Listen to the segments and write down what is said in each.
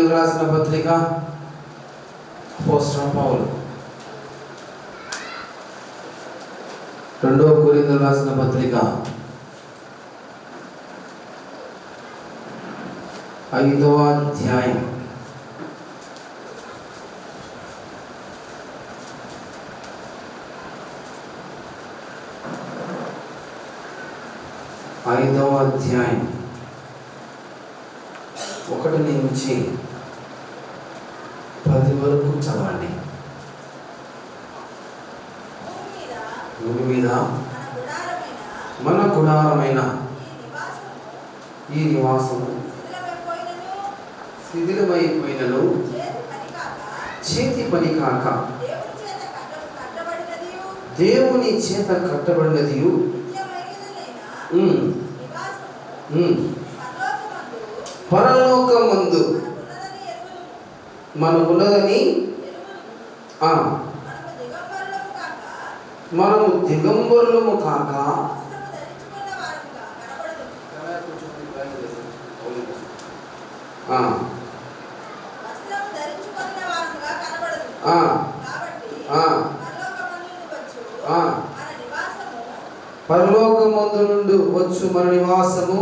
రాసిన పత్రిక అపోస్తలుడైన పౌలు 2 కొరింథీయులకు రాసిన పత్రిక 5వ అధ్యాయం 5వ అధ్యాయం 1 నుంచి 10 వరకు చదవండి. భూమి మీద మన గుడారమైన ఈ నివాసము శిథిలమైపోయినను చేతి పని కాక దేవుని చేత కట్టబడినది పరలోకమందు మనకున్నదని మనము దిగంబరులము కాక పరలోకమందు నుండి వచ్చు మన నివాసము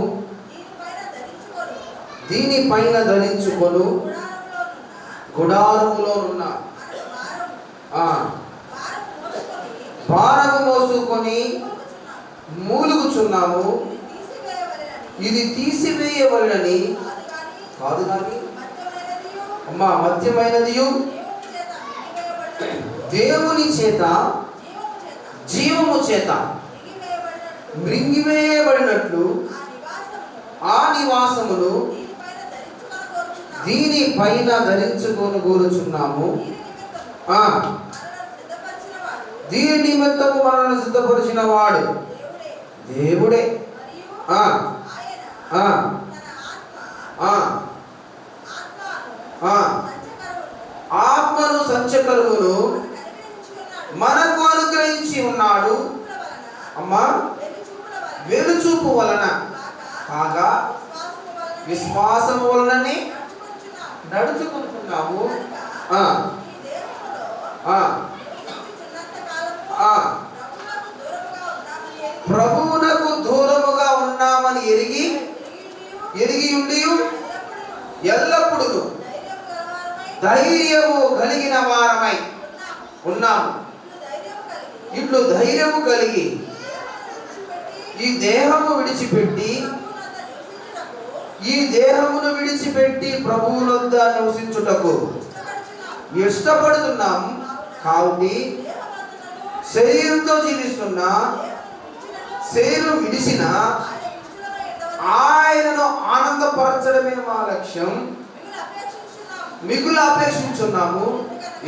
దీనిపైన ధరించుకొను గుడారములోనున్న భారము మోసుకొని మూలుగుచున్నాము. ఇది తీసివేయవలనని కాదు కానీ మధ్యమైనది దేవుని చేత జీవము చేత మృంగివేయబడినట్లు ఆ నివాసమును దీనిపైన ధరించుకొని కోరుచున్నాము. దీని నిమిత్తము మనల్ని సిద్ధపరిచిన వాడు దేవుడే. ఆత్మను సంచకరువును మనకు అనుగ్రహించి ఉన్నాడు. అమ్మా వెలుచూపు వలన కాగా విశ్వాసము వలననే నడుచుకుంటున్నాము. ప్రభువునకు దూరముగా ఉన్నామని ఎరిగి ఉండి ఎల్లప్పుడూ ధైర్యము కలిగిన వారమై ఉన్నాము. ఇట్లు ధైర్యము కలిగి ఈ దేహమును విడిచిపెట్టి ప్రభువునొద్ద నివసించుటకు ఇష్టపడుతున్నాం. కాబట్టి శరీరంతో జీవిస్తున్నా శరీరం విడిచిన ఆయనను ఆనందపరచడమే మా లక్ష్యం. మిగులు అపేక్షించున్నాము.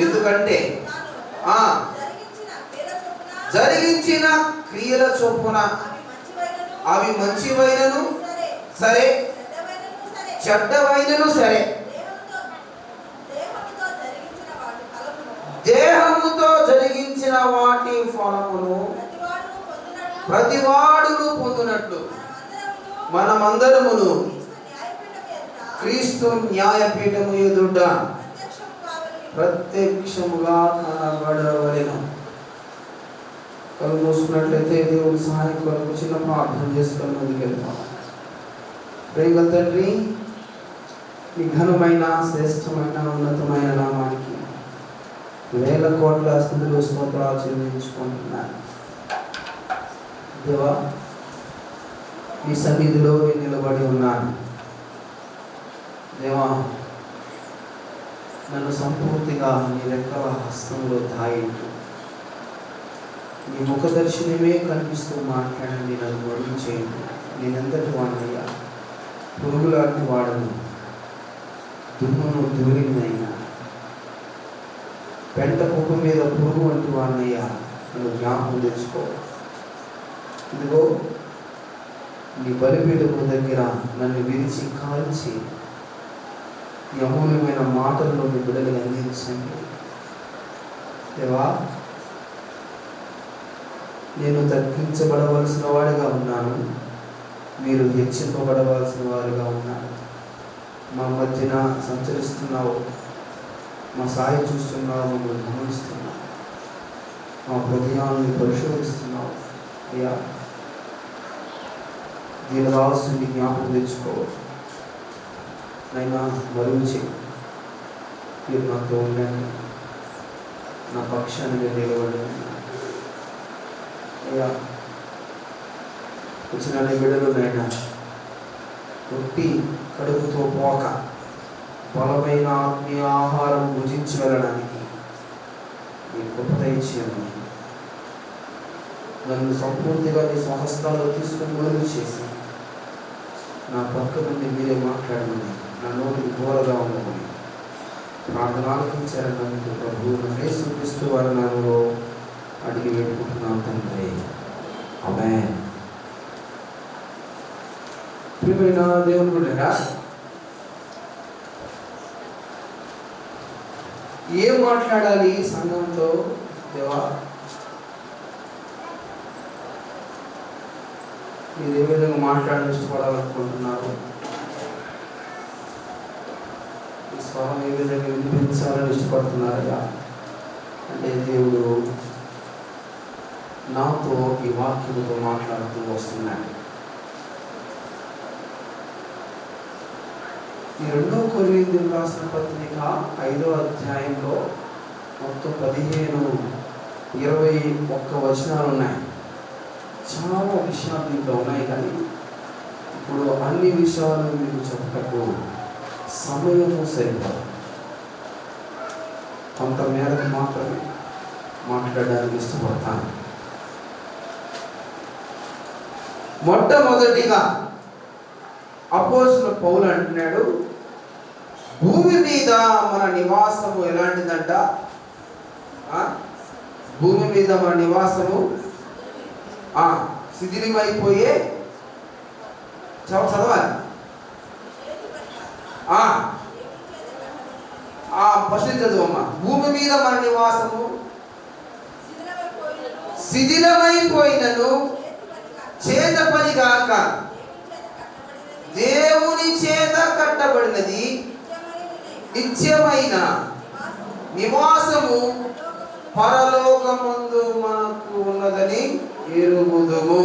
ఎందుకంటే జరిగించిన క్రియల చొప్పున అవి మంచివైనను సరే చెడ్డవైనను సరే దేహముతో జరిగించిన వాటి ఫలమును ప్రతివాడును పొందునట్లు మనమందరమును క్రీస్తు న్యాయపీఠము ఎదుట ప్రత్యక్షముగా కనబడవలెను. కళ్ళు మూసుకున్నట్లయితే దేవుని సహాయం కొరకు చిన్న ప్రార్థన చేసుకొని ముందుకెళ్తాం. ప్రేమ తండ్రి, ఈ ఘనమైన శ్రేష్టమైన ఉన్నతమైన నామానికి వేల కోట్ల స్థుతులు స్తోత్రాలు చెల్లించుకుంటున్నాను. దేవా, ఈ సన్నిధిలో నేను నిలబడి ఉన్నాను. దేవా, నన్ను సంపూర్తిగా నీ రెక్కల హస్తంలో దాయించు. నీ ముఖ దర్శనమే కనిపిస్తూ మాట్లాడండి. నన్ను వడుగు చేయండి. నేనెంతటి వాడినయ్యా, పురుగులాంటి వాడను, దుమ్మును ధూళినైనా, పెంట కుప్ప మీద పురుగు వంటి వాడినయ్యా, నన్ను జ్ఞాపకం తెచ్చుకో. ఇదిగో నీ బలిపీఠము దగ్గర నన్ను విరిచి కాల్చి ఈ అమూల్యమైన మాటల్లో మీ బిడ్డలు అందించండి. దేవా, నేను తగ్గించబడవలసిన వాడిగా ఉన్నాను, మీరు హెచ్చింపబడవలసిన వారుగా ఉన్నారు. మా మధ్యన సంచరిస్తున్నావు, మా సాయి చూస్తున్నావు, మమ్మల్ని గమనిస్తున్నావు, మా హృదయాన్ని పరిశోధిస్తున్నావు. అయ్యా, దీని రావాల్సింది జ్ఞాపకం తెచ్చుకోవచ్చు. నైనా మరించి మీరు నాతో ఉండండి, నా పక్షాన్ని మీరు నిలబడండి. అయ్యా, వచ్చిన బిడ్డలు నైనా ఒట్టి కడుపుతో పోక బలమైన ఆత్మీయ ఆహారం భుజించి వెళ్ళడానికి మీరు గొప్ప దయచేయండి. నన్ను సంపూర్తిగా నీ స్వహస్తాల్లో తీసుకుని మొదలు చేసి నా పక్క నుండి మీరే మాట్లాడండి, నా నోటికి ఘోరగా ఉండమని ప్రార్థనాలకించారన్నందుకు ప్రభు నన్నే చూపిస్తూ వారి నాలో అడిగి పెట్టుకుంటున్నాను తండ్రి. ఆమేన్. ప్రియమైన దేవుని బిడ్డలారా, ఏం మాట్లాడాలి సంఘంతో? దేవా, మీరు ఏ విధంగా మాట్లాడాలని ఇష్టపడాలనుకుంటున్నారు? ఈ స్వరం ఏ విధంగా వినిపించాలని ఇష్టపడుతున్నారయ్యా అంటే దేవుడు నాతో ఈ వాక్యముతో మాట్లాడుతూ వస్తున్నాడు. ఈ 2 కొరింథీయులకు రాసిన పత్రిక 5వ అధ్యాయంలో మొత్తం 15-21 వచనాలు ఉన్నాయి. చాలా విషయాలు దీంట్లో ఉన్నాయి, కానీ ఇప్పుడు అన్ని విషయాలు మీకు చెప్పుటకు సమయము సరిపోదు. కొంత మేరకు మాత్రమే మాట్లాడడానికి ఇష్టపడతాను. మొట్టమొదటిగా అపోస్తలుడైన పౌలు అంటున్నాడు, భూమి మీద మన నివాసము ఎలాంటిదంట? భూమి మీద మన నివాసము శిథిలమైపోయే, చదవాలి, ఫస్ట్ చదువమ్మా. భూమి మీద మన నివాసము శిథిలమైపోయినను చేత పని కాక దేవుని చేత కట్టబడినది నిత్యమైన నివాసము పరలోకమందు మనకు ఉన్నదని ఎరుగుదుము.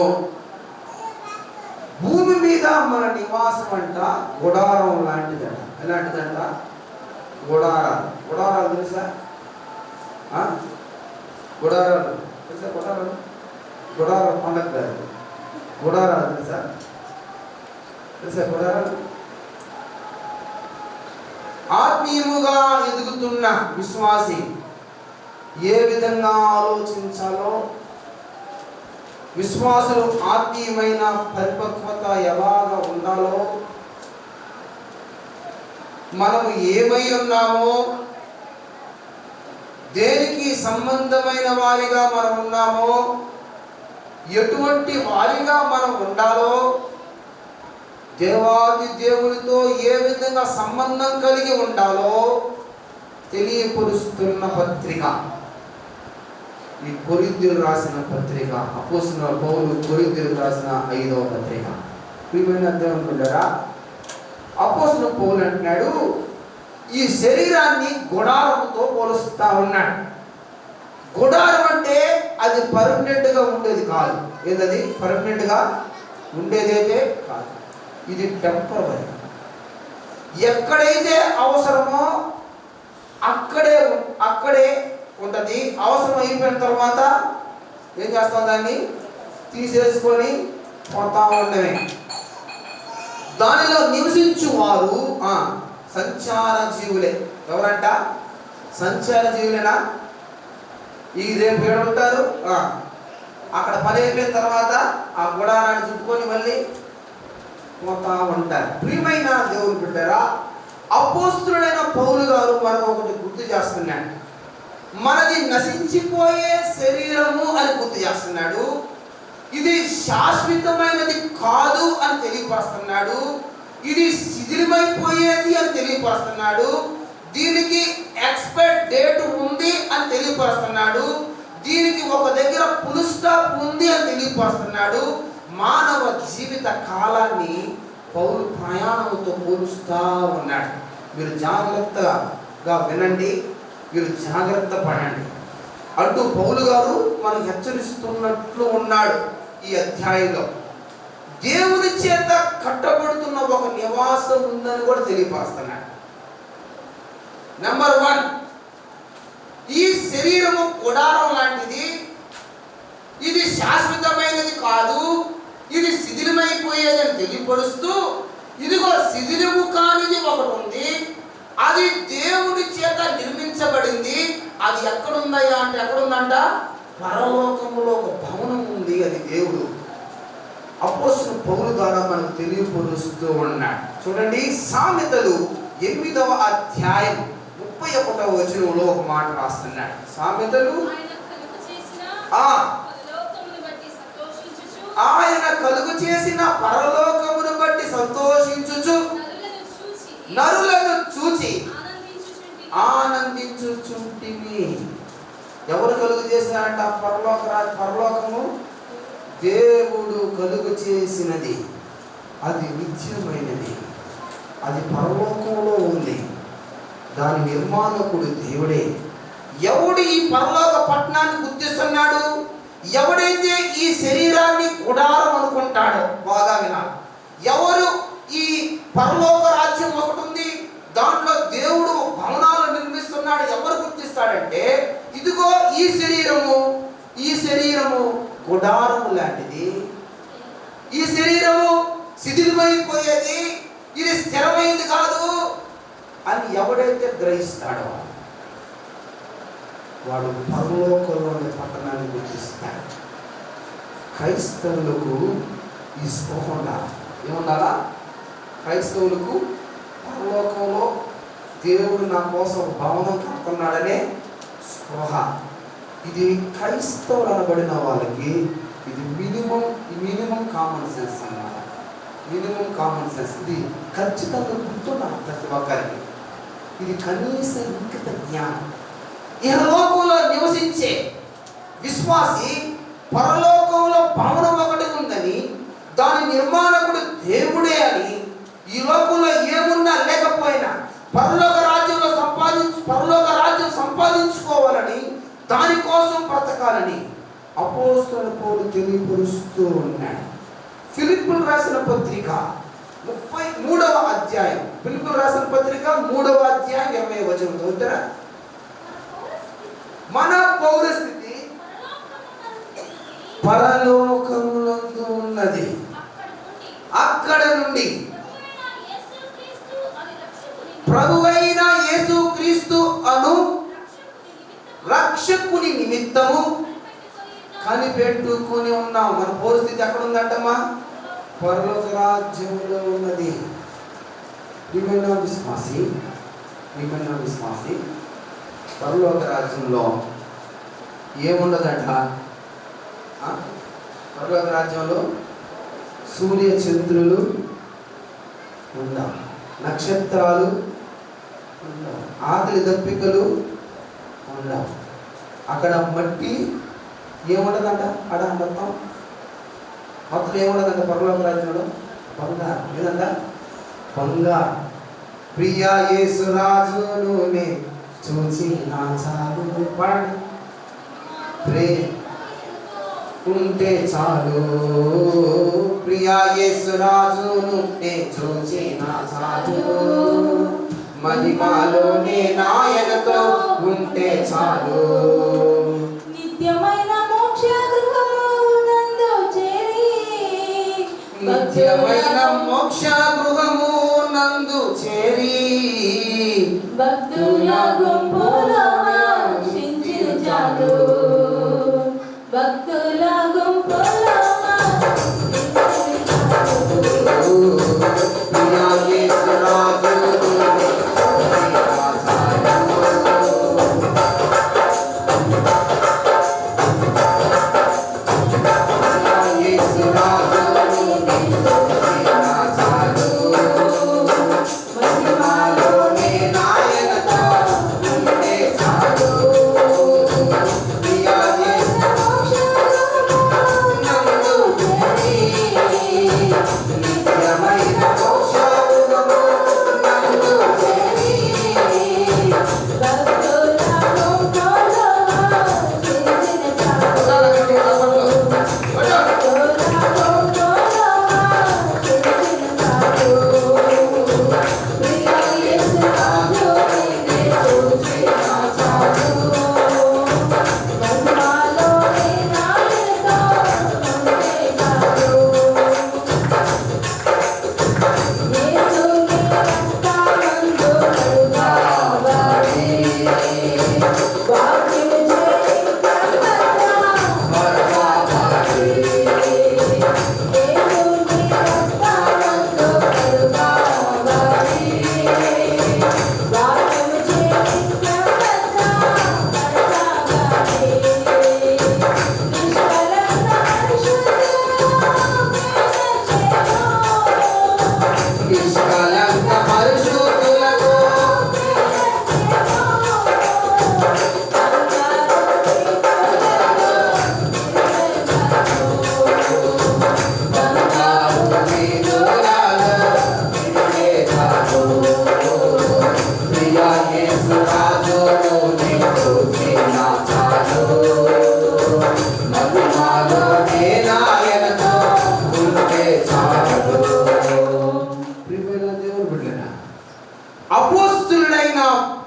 భూమి మీద మన నివాసం అంట గుడారం లాంటిదంట. ఎలాంటిదంట? గుడారాలు. గుడారాలు తెలుసా? గుడారాలు తెలుసా? గుడారాలు, గుడారం పండగ కాదు. గుడారాలు తెలుసా? తెలుసా గుడారాలు? ఆత్మీయముగా ఎదుగుతున్న విశ్వాసి ఏ విధంగా ఆలోచించాలో, విశ్వాసులు ఆత్మీయమైన పరిపక్వత ఎలాగా ఉండాలో, మనము ఏమై ఉన్నామో, దేనికి సంబంధమైన వారిగా మనం ఉన్నామో, ఎటువంటి వారిగా మనం ఉండాలో, దేవాది దేవునితో ఏ విధంగా సంబంధం కలిగి ఉండాలో తెలియపరుస్తున్న పత్రిక ఈ కొరింథీయులకు రాసిన పత్రిక. అపోస్తలుడైన పౌలు కొరింథీయులకు రాసిన 5వ పత్రిక. ప్రియమైన దేవుని బిడ్డలారా, అపోస్తలుడైన పౌలు అంటున్నాడు, ఈ శరీరాన్ని గుడారముతో పోలుస్తా ఉన్నాడు. గుడారం అంటే అది పర్మనెంట్గా ఉండేది కాదు. ఏదది? పర్మనెంట్గా ఉండేదైతే కాదు. ఇది టెంపరరీ. ఎక్కడైతే అవసరమో అక్కడే ఉంటుంది. అవసరం అయిపోయిన తర్వాత ఏం చేస్తాం? దాన్ని తీసేసుకొని పోతా ఉండమే. దానిలో నివసించు వారు సంచార జీవులే. ఎవరంట? సంచార జీవులేనా? ఈ రేపు ఏడు ఉంటారు, అక్కడ పని అయిపోయిన తర్వాత ఆ గుడారాన్ని చుట్టుకొని మళ్ళీ పోతా ఉంటారు. ప్రియమైన దేవుని బిడ్డలారా, అపోస్తలుడైన పౌలు గారు మనకు ఒకటి గుర్తు చేస్తున్నాడు. మనది నశించిపోయే శరీరము అని గుర్తు చేస్తున్నాడు. ఇది శాశ్వతమైనది కాదు అని తెలియపరుస్తున్నాడు. ఇది శిథిలమైపోయేది అని తెలియపరుస్తున్నాడు. దీనికి ఎక్స్పైర్ డేట్ ఉంది అని తెలియపరుస్తున్నాడు. దీనికి ఒక దగ్గర ఫుల్ స్టాప్ ఉంది అని తెలియపరుస్తున్నాడు. మానవ జీవిత కాలాన్ని పౌలు ప్రయాణంతో పోలుస్తూ ఉన్నాడు. మీరు జాగ్రత్తగా వినండి, మీరు జాగ్రత్త పడండి అంటూ పౌలు గారు మనకు హెచ్చరిస్తున్నట్లు ఉన్నాడు. ఈ అధ్యాయంలో దేవుని చేత కట్టబడుతున్న ఒక నివాసం ఉందని కూడా తెలియపరుస్తున్నాడు. నెంబర్ 1, ఈ శరీరము గుడారం లాంటిది, ఇది శాశ్వతమైనది కాదు, ఇది శిథిలమైపోయేదని తెలియపరుస్తూ, ఇదిగో శిథిలము కానిది ఒకటి ఉంది, అది దేవుని చేత నిర్మించబడింది. అది ఎక్కడుందయ్యా అంటే ఎక్కడుందంట? పరలోకములో ఒక భవనం ఉంది, అది దేవుడు. అపోస్తలుడైన పౌలు ద్వారా మనకు తెలియపరుస్తూ ఉన్నాడు. చూడండి, సామెతలు 8వ అధ్యాయం 31వ వచనంలో ఒక మాట రాస్తున్నాడు. సామెతలు ఆయన కలుగు చేసిన పరలోకమును బట్టి సంతోషించుచు నరులను చూచి ఆనందించుచుంటిమి. ఎవరు కలుగు చేసినారంట? పరలోకము దేవుడు కలుగు చేసినది. అది నిత్యమైనది, అది పరలోకంలో ఉంది. దాని నిర్మాణకుడు దేవుడే. ఎవడు ఈ పరలోక పట్టణాన్ని గుర్తిస్తున్నాడు? ఎవడైతే ఈ శరీరాన్ని గుడారం అనుకుంటాడో, బాగా వినాలి. ఎవరు ఈ పరలోక రాజ్యం ఒకటి ఉంది, దాంట్లో దేవుడు భవనాలు నిర్మిస్తున్నాడు, ఎవరు గుర్తిస్తాడంటే, ఇదిగో ఈ శరీరము గుడారము లాంటిది, ఈ శరీరము శిథిలమైపోయేది, ఇది స్థిరమైంది కాదు అని ఎవడైతే గ్రహిస్తాడో వాడు పరలోకంలోని పట్టణాన్ని గుర్తిస్తాడు. క్రైస్తవులకు ఈ స్పృహ ఉండాలి. ఏముండాలా? క్రైస్తవులకు పరలోకంలో దేవుడు నా కోసం భవనం కడుతున్నాడనే స్పృహ. ఇది క్రైస్తవులు అనబడిన వాళ్ళకి ఇది మినిమం కామన్ సెన్స్ అన్నమాట. మినిమం కామన్ సెన్స్ ఇది ఖచ్చితంగా గుర్తున్నాను ప్రతి ఒక్కరికి. ఇది కనీస ఇంకిత జ్ఞానం. ఇహలోకంలో నివసించే విశ్వాసి పరలోకంలో భవనం ఒకటి ఉందని, దాని నిర్మాణకుడు దేవుడే అని, ఈ లోకంలో ఏమున్నా లేకపోయినా పరలోక రాజ్యం సంపాదించుకోవాలని, దానికోసం బ్రతకాలని అపోస్తలుడైన పౌలు తెలియపరుస్తూ ఉన్నాడు. ఫిలిప్పీయులకు రాసిన పత్రిక 33వ అధ్యాయం, ఫిలిప్పీయులకు రాసిన పత్రిక 3వ అధ్యాయం 20వ వచనం చదువుతారా? మన పౌరస్థితి పరలోకమునందు ఉన్నది, అక్కడ నుండి ప్రభువైన యేసుక్రీస్తు అను రక్షకుని నిమిత్తము కనిపెట్టుకొని ఉన్నాం. మన పరిస్థితి ఎక్కడ ఉందంటమ్మా? పరలోక రాజ్యంలో ఉన్నది. ప్రియమైన విశ్వాసి పరలోక రాజ్యంలో ఏముండదంట? పరలోక రాజ్యంలో సూర్య చంద్రులు ఉండవు, నక్షత్రాలు ఉండవు, ఆకలి దప్పికలు ఉండవు. అక్కడ మట్టి ఏముండదంట? అక్కడ మొత్తం ఏముండదంట? పరలోక రాజ్యంలో బంగారం. ఏదంట? బంగారం. ప్రియా యేసు రాజును చూచి నా చాలు ఉంటే చాలు, ప్రియా యేసు రాజును చూచి నా చాలు, మహిమలోనే నాయనతో ఉంటే చాలు, నిత్యమైన మోక్ష గృహమునందు చేరి, నిత్యమైన మోక్ష గృహమునందు చేరి, భక్తుల గుంపులో శించిన చాలు, భక్తుల గుంపులో ప్రియా యేసు రాజును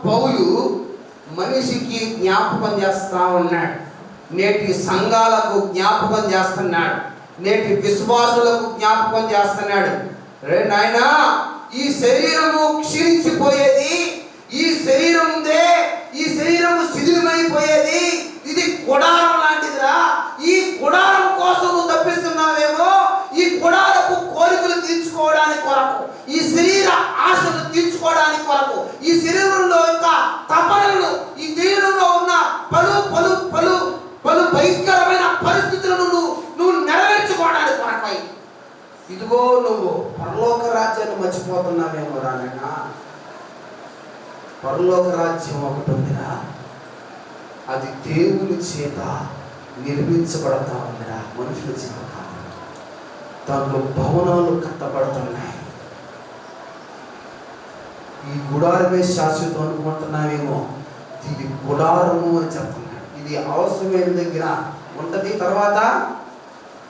పౌలు మనిషికి జ్ఞాపకం చేస్తా ఉన్నాడు. నేటి సంఘాలకు జ్ఞాపకం చేస్తున్నాడు, నేటి విశ్వాసులకు జ్ఞాపకం చేస్తున్నాడు. రే నాయనా, ఈ శరీరము క్షీణించిపోయేది, ఈ శరీరం ఉందే, ఈ శరీరము శిథిలమైపోయేది, ఇది గుడారం లాంటిదిరా. ఈ గుడారం కోసం నువ్వు తప్పిస్తున్నావేమో, ఈ గుడారపు కోరికలు తీర్చుకోవడానికి కొరకు, ఈ శరీర ఆశలు తీర్చుకోవడానికి కొరకు, ఈ శరీరంలో యొక్క తపనలను, ఈ శరీరంలో ఉన్న పలు పలు పలు పలు భయంకరమైన పరిస్థితులను నువ్వు నెరవేర్చుకోవడానికి కొరకై ఇదిగో నువ్వు పరలోక రాజ్యాన్ని మర్చిపోతున్నావేమో రానైనా. పరలోక రాజ్యం ఒకటి ఉందిరా, అది దేవుని చేత నిర్మించబడతా ఉందిరా, మనుషుల చేత కాదు. దాంట్లో భవనాలు కట్టబడుతున్నాయి. ఈ గుడారమే శాశ్వతం అనుకుంటున్నావేమో, ఇది గుడారము అని చెప్తున్నాడు. ఇది అవసరమైన దగ్గర ఉంటుంది, తర్వాత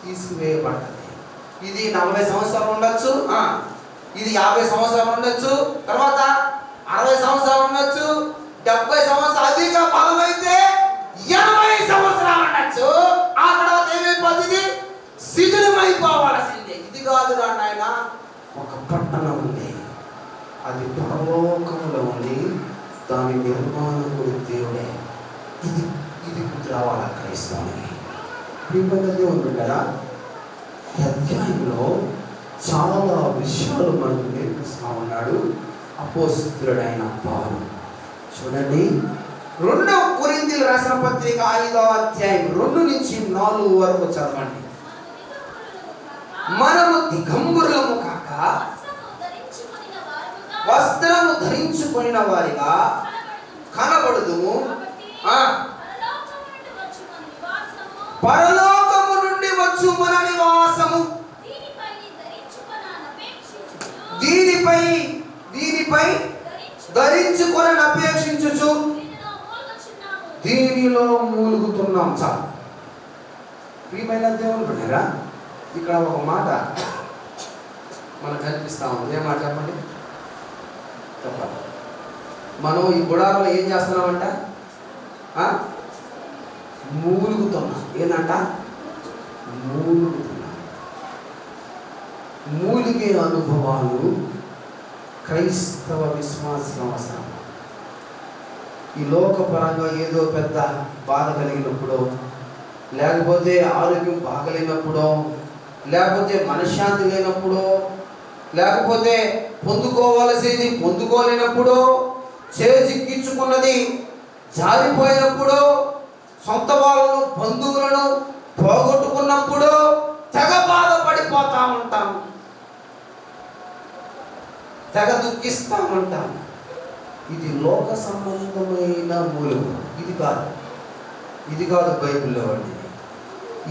తీసివేయబడుతుంది. ఇది 40 సంవత్సరాలు ఉండొచ్చు, ఇది 50 సంవత్సరాలు ఉండొచ్చు, తర్వాత 60 సంవత్సరాలు ఉండొచ్చు, 70 సంవత్సరాలు, అధిక బలమైతే 80 సంవత్సరాలు ఉండొచ్చు. ఆ తర్వాత ఏమైపోతుంది? శిథిలమైపోవాల్సిందే. ఇది కాదు రా నాయన, ఒక పట్టణం ఉంది, అది పరలోకంలో ఉంది, దాని నిర్మాణకుడు దేవుడే. ఇది ఇది గుర్తు రావాలా క్రైస్తవానికి. దేవుడు కదా ఈ అధ్యాయంలో చాలా విషయాలు మనకు నేర్పిస్తా ఉన్నాడు అపోస్తలుడైన పౌలు. చూడండి, 2 కొరింథీయుల రాసిన పత్రిక 5వ అధ్యాయం 2 నుంచి 4 వరకు చదవండి. మనము దిగంబరులము కాక వస్త్రము ధరించుకొనిన వారిగా కనబడుదుము. పరలోకము నుండి వచ్చు మన నివాసము, దీనిపై ధరించుకొని అపేక్షించుచు దీనిలో మూలుగుతున్నాం. చాలు ప్రియమైన దేవుని బిడ్డలారా, ఇక్కడ ఒక మాట మనకు కనిపిస్తా ఉంది. ఏ మాట చెప్పండి? చెప్పాలి. మనం ఈ గుడారంలో ఏం చేస్తున్నామంట? మూలుగుతున్నాం. ఏంటంట? మూలుగుతున్నాం. మూలిగే అనుభవాలు క్రైస్తవ విశ్వాసం అవసరం. ఈ లోకపరంగా ఏదో పెద్ద బాధ కలిగినప్పుడు, లేకపోతే ఆరోగ్యం బాగలేనప్పుడు, లేకపోతే మనశ్శాంతి లేనప్పుడు, లేకపోతే పొందుకోవలసింది పొందుకోలేనప్పుడు, చేజిక్కించుకున్నది జారిపోయినప్పుడు, సొంత వాళ్ళను బంధువులను పోగొట్టుకున్నప్పుడు తెగ బాధపడిపోతా ఉంటాం, తెగ దుఃఖిస్తూ ఉంటాం. ఇది లోక సంబంధమైన మూలుగు. ఇది కాదు బైబిల్లో వాడిది.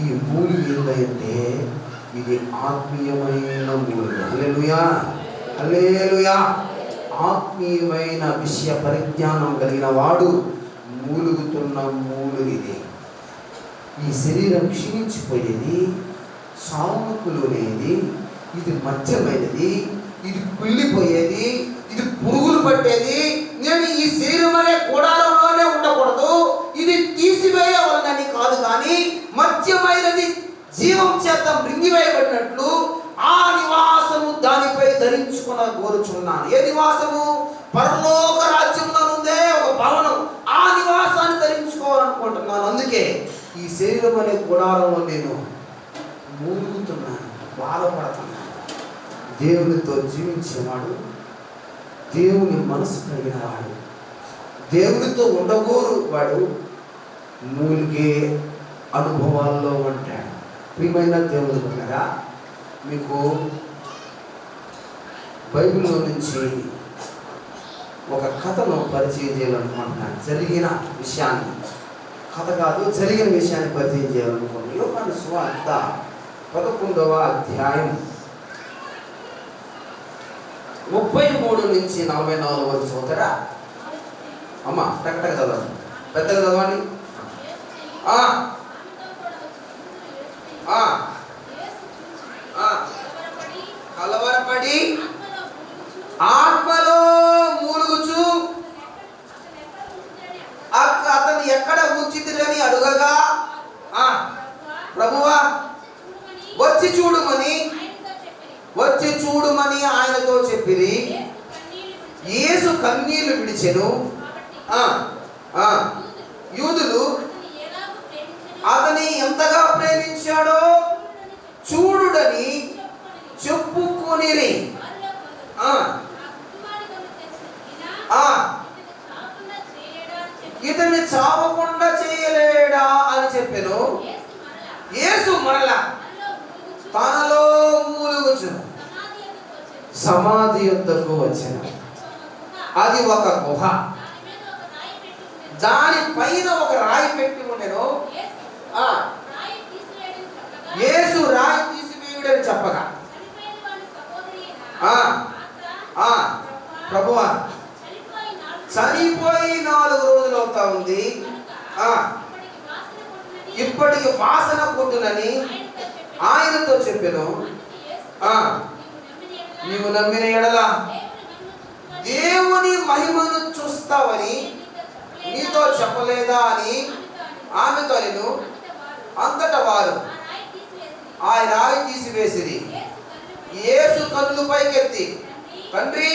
ఈ మూలుగు ఏంటంటే ఇది ఆత్మీయమైన మూలుగు. హల్లెలూయా, హల్లెలూయా. ఆత్మీయమైన విషయ పరిజ్ఞానం కలిగిన వాడు మూలుగుతున్న మూలుగు ఇది. ఈ శరీరం క్షీణించిపోయేది, సావుకు లోనేది, ఇది మధ్యమైనది, ఇది కుళ్ళిపోయేది, ఇది పురుగులు పట్టేది. నేను ఈ శరీరం అనే గుడారంలోనే ఉండకూడదు, ఇది తీసివేయవలనని కాదు, కానీ మధ్యమైనది జీవం చేత మృంగివేయబడినట్లు ఆ నివాసము దానిపై ధరించుకున్న కోరుచున్నాను. ఏ నివాసము? పరలోక రాజ్యంలో ఉందే ఒక భవనం, ఆ నివాసాన్ని ధరించుకోవాలనుకుంటున్నాను. అందుకే ఈ శరీరం అనే గుడారంలో నేను మూలుగుతున్నాను, బాధపడుతున్నాను. దేవునితో జీవించేవాడు, దేవుని మనసు కలిగిన వాడు, దేవునితో ఉండగోరు వాడు మూలిగే అనుభవాల్లో ఉంటాడు. ప్రియమైన దేవుని బిడ్డలారా, మీకు బైబిల్లో నుంచి ఒక కథను పరిచయం చేయాలనుకుంటున్నాను. జరిగిన విషయాన్ని, కథ కాదు, జరిగిన విషయాన్ని పరిచయం చేయాలనుకుంటున్నాను. యోహాను సువార్త 11వ అధ్యాయం 33 నుంచి 44 వరకు చదువుతారా? అమ్మ టక్ చదవండి, పెద్దగా చదవండి. కలవరపడి ఆత్మలో మూలుగుచు ఎక్కడ ఉంచితిరని అడుగగా ప్రభువా వచ్చి చూడుమని ఆయనతో చెప్పిరి. యేసు కన్నీళ్లు విడిచెను. యూదులు అతని ఎంతగా ప్రేమించాడో చూడుడని చెప్పుకొనిరి. ఇతన్ని చావకుండా చేయలేడా అని చెప్పెను. యేసు మరలా తనలో మూలుగుచు సమాధి యొద్దకు వచ్చెను. అది ఒక గుహ, దాని పైన ఒక రాయి పెట్టి ఉండెను. యేసు రాయి తీసివేయుడని చెప్పగా ప్రభువా చనిపోయి 4 రోజులు అవుతా ఉంది, ఇప్పటికి వాసన కొట్టునని ఆయనతో చెప్పెను. నీవు నమ్మిన ఎడల దేవుని మహిమను చూస్తావని నీతో చెప్పలేదా అని ఆమెతో నేను. అంతటా వారు ఆ రాయి తీసివేసిరి. యేసు కన్నులు పైకెత్తి, తండ్రి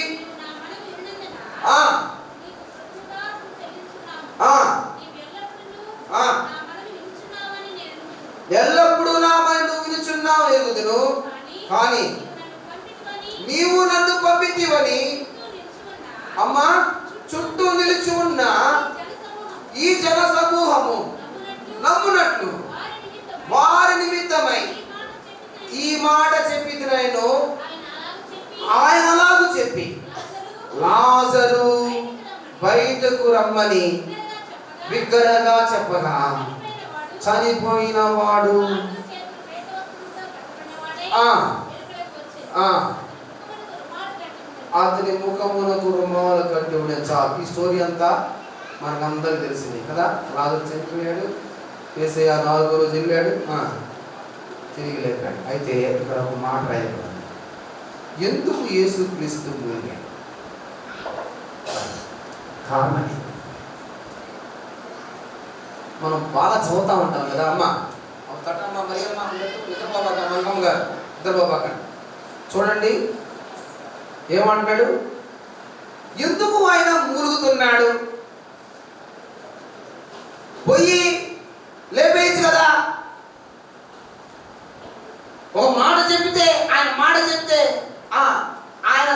ఎల్లప్పుడూ నా మనవి నువ్వు వినుచున్నావు ఎరుగుదును, కానీ నీవు నన్ను పంపితివని అమ్మా చుట్టూ నిలిచి ఉన్న ఈ జన సమూహము నమ్మునట్లు వారి నిమిత్తమై ఈ మాట చెప్పిది. నేను ఆయన అలాగూ చెప్పి లాజరు బయటకు రమ్మని బిగ్గరగా చెప్పగా చనిపోయిన వాడు అతని ముఖమునకు రుమాలు కట్టి ఉండే చాలు. ఈ స్టోరీ అంతా మనకందరికి తెలిసింది కదా. లాజరు చనిపోయాడు, యేసయ్య 4వ రోజు వెళ్ళాడు, తిరిగి లేపాడు. అయితే ఇక్కడ ఒక మాట రాయబడింది. ఎందుకు యేసుక్రీస్తు వెళ్ళాడు? కారణం మనం బాగా చదువుతా ఉంటాం కదా. అమ్మ తటమ్మ మరియమ్మ నిద్రపోబాక మంగమ్మ గారు నిద్రపోబాక చూడండి ఏమంటాడు. ఎందుకు ఆయన మూలుగుతున్నాడు? పోయి లేపేయచ్చు కదా. ఒక మాట చెప్తే ఆయన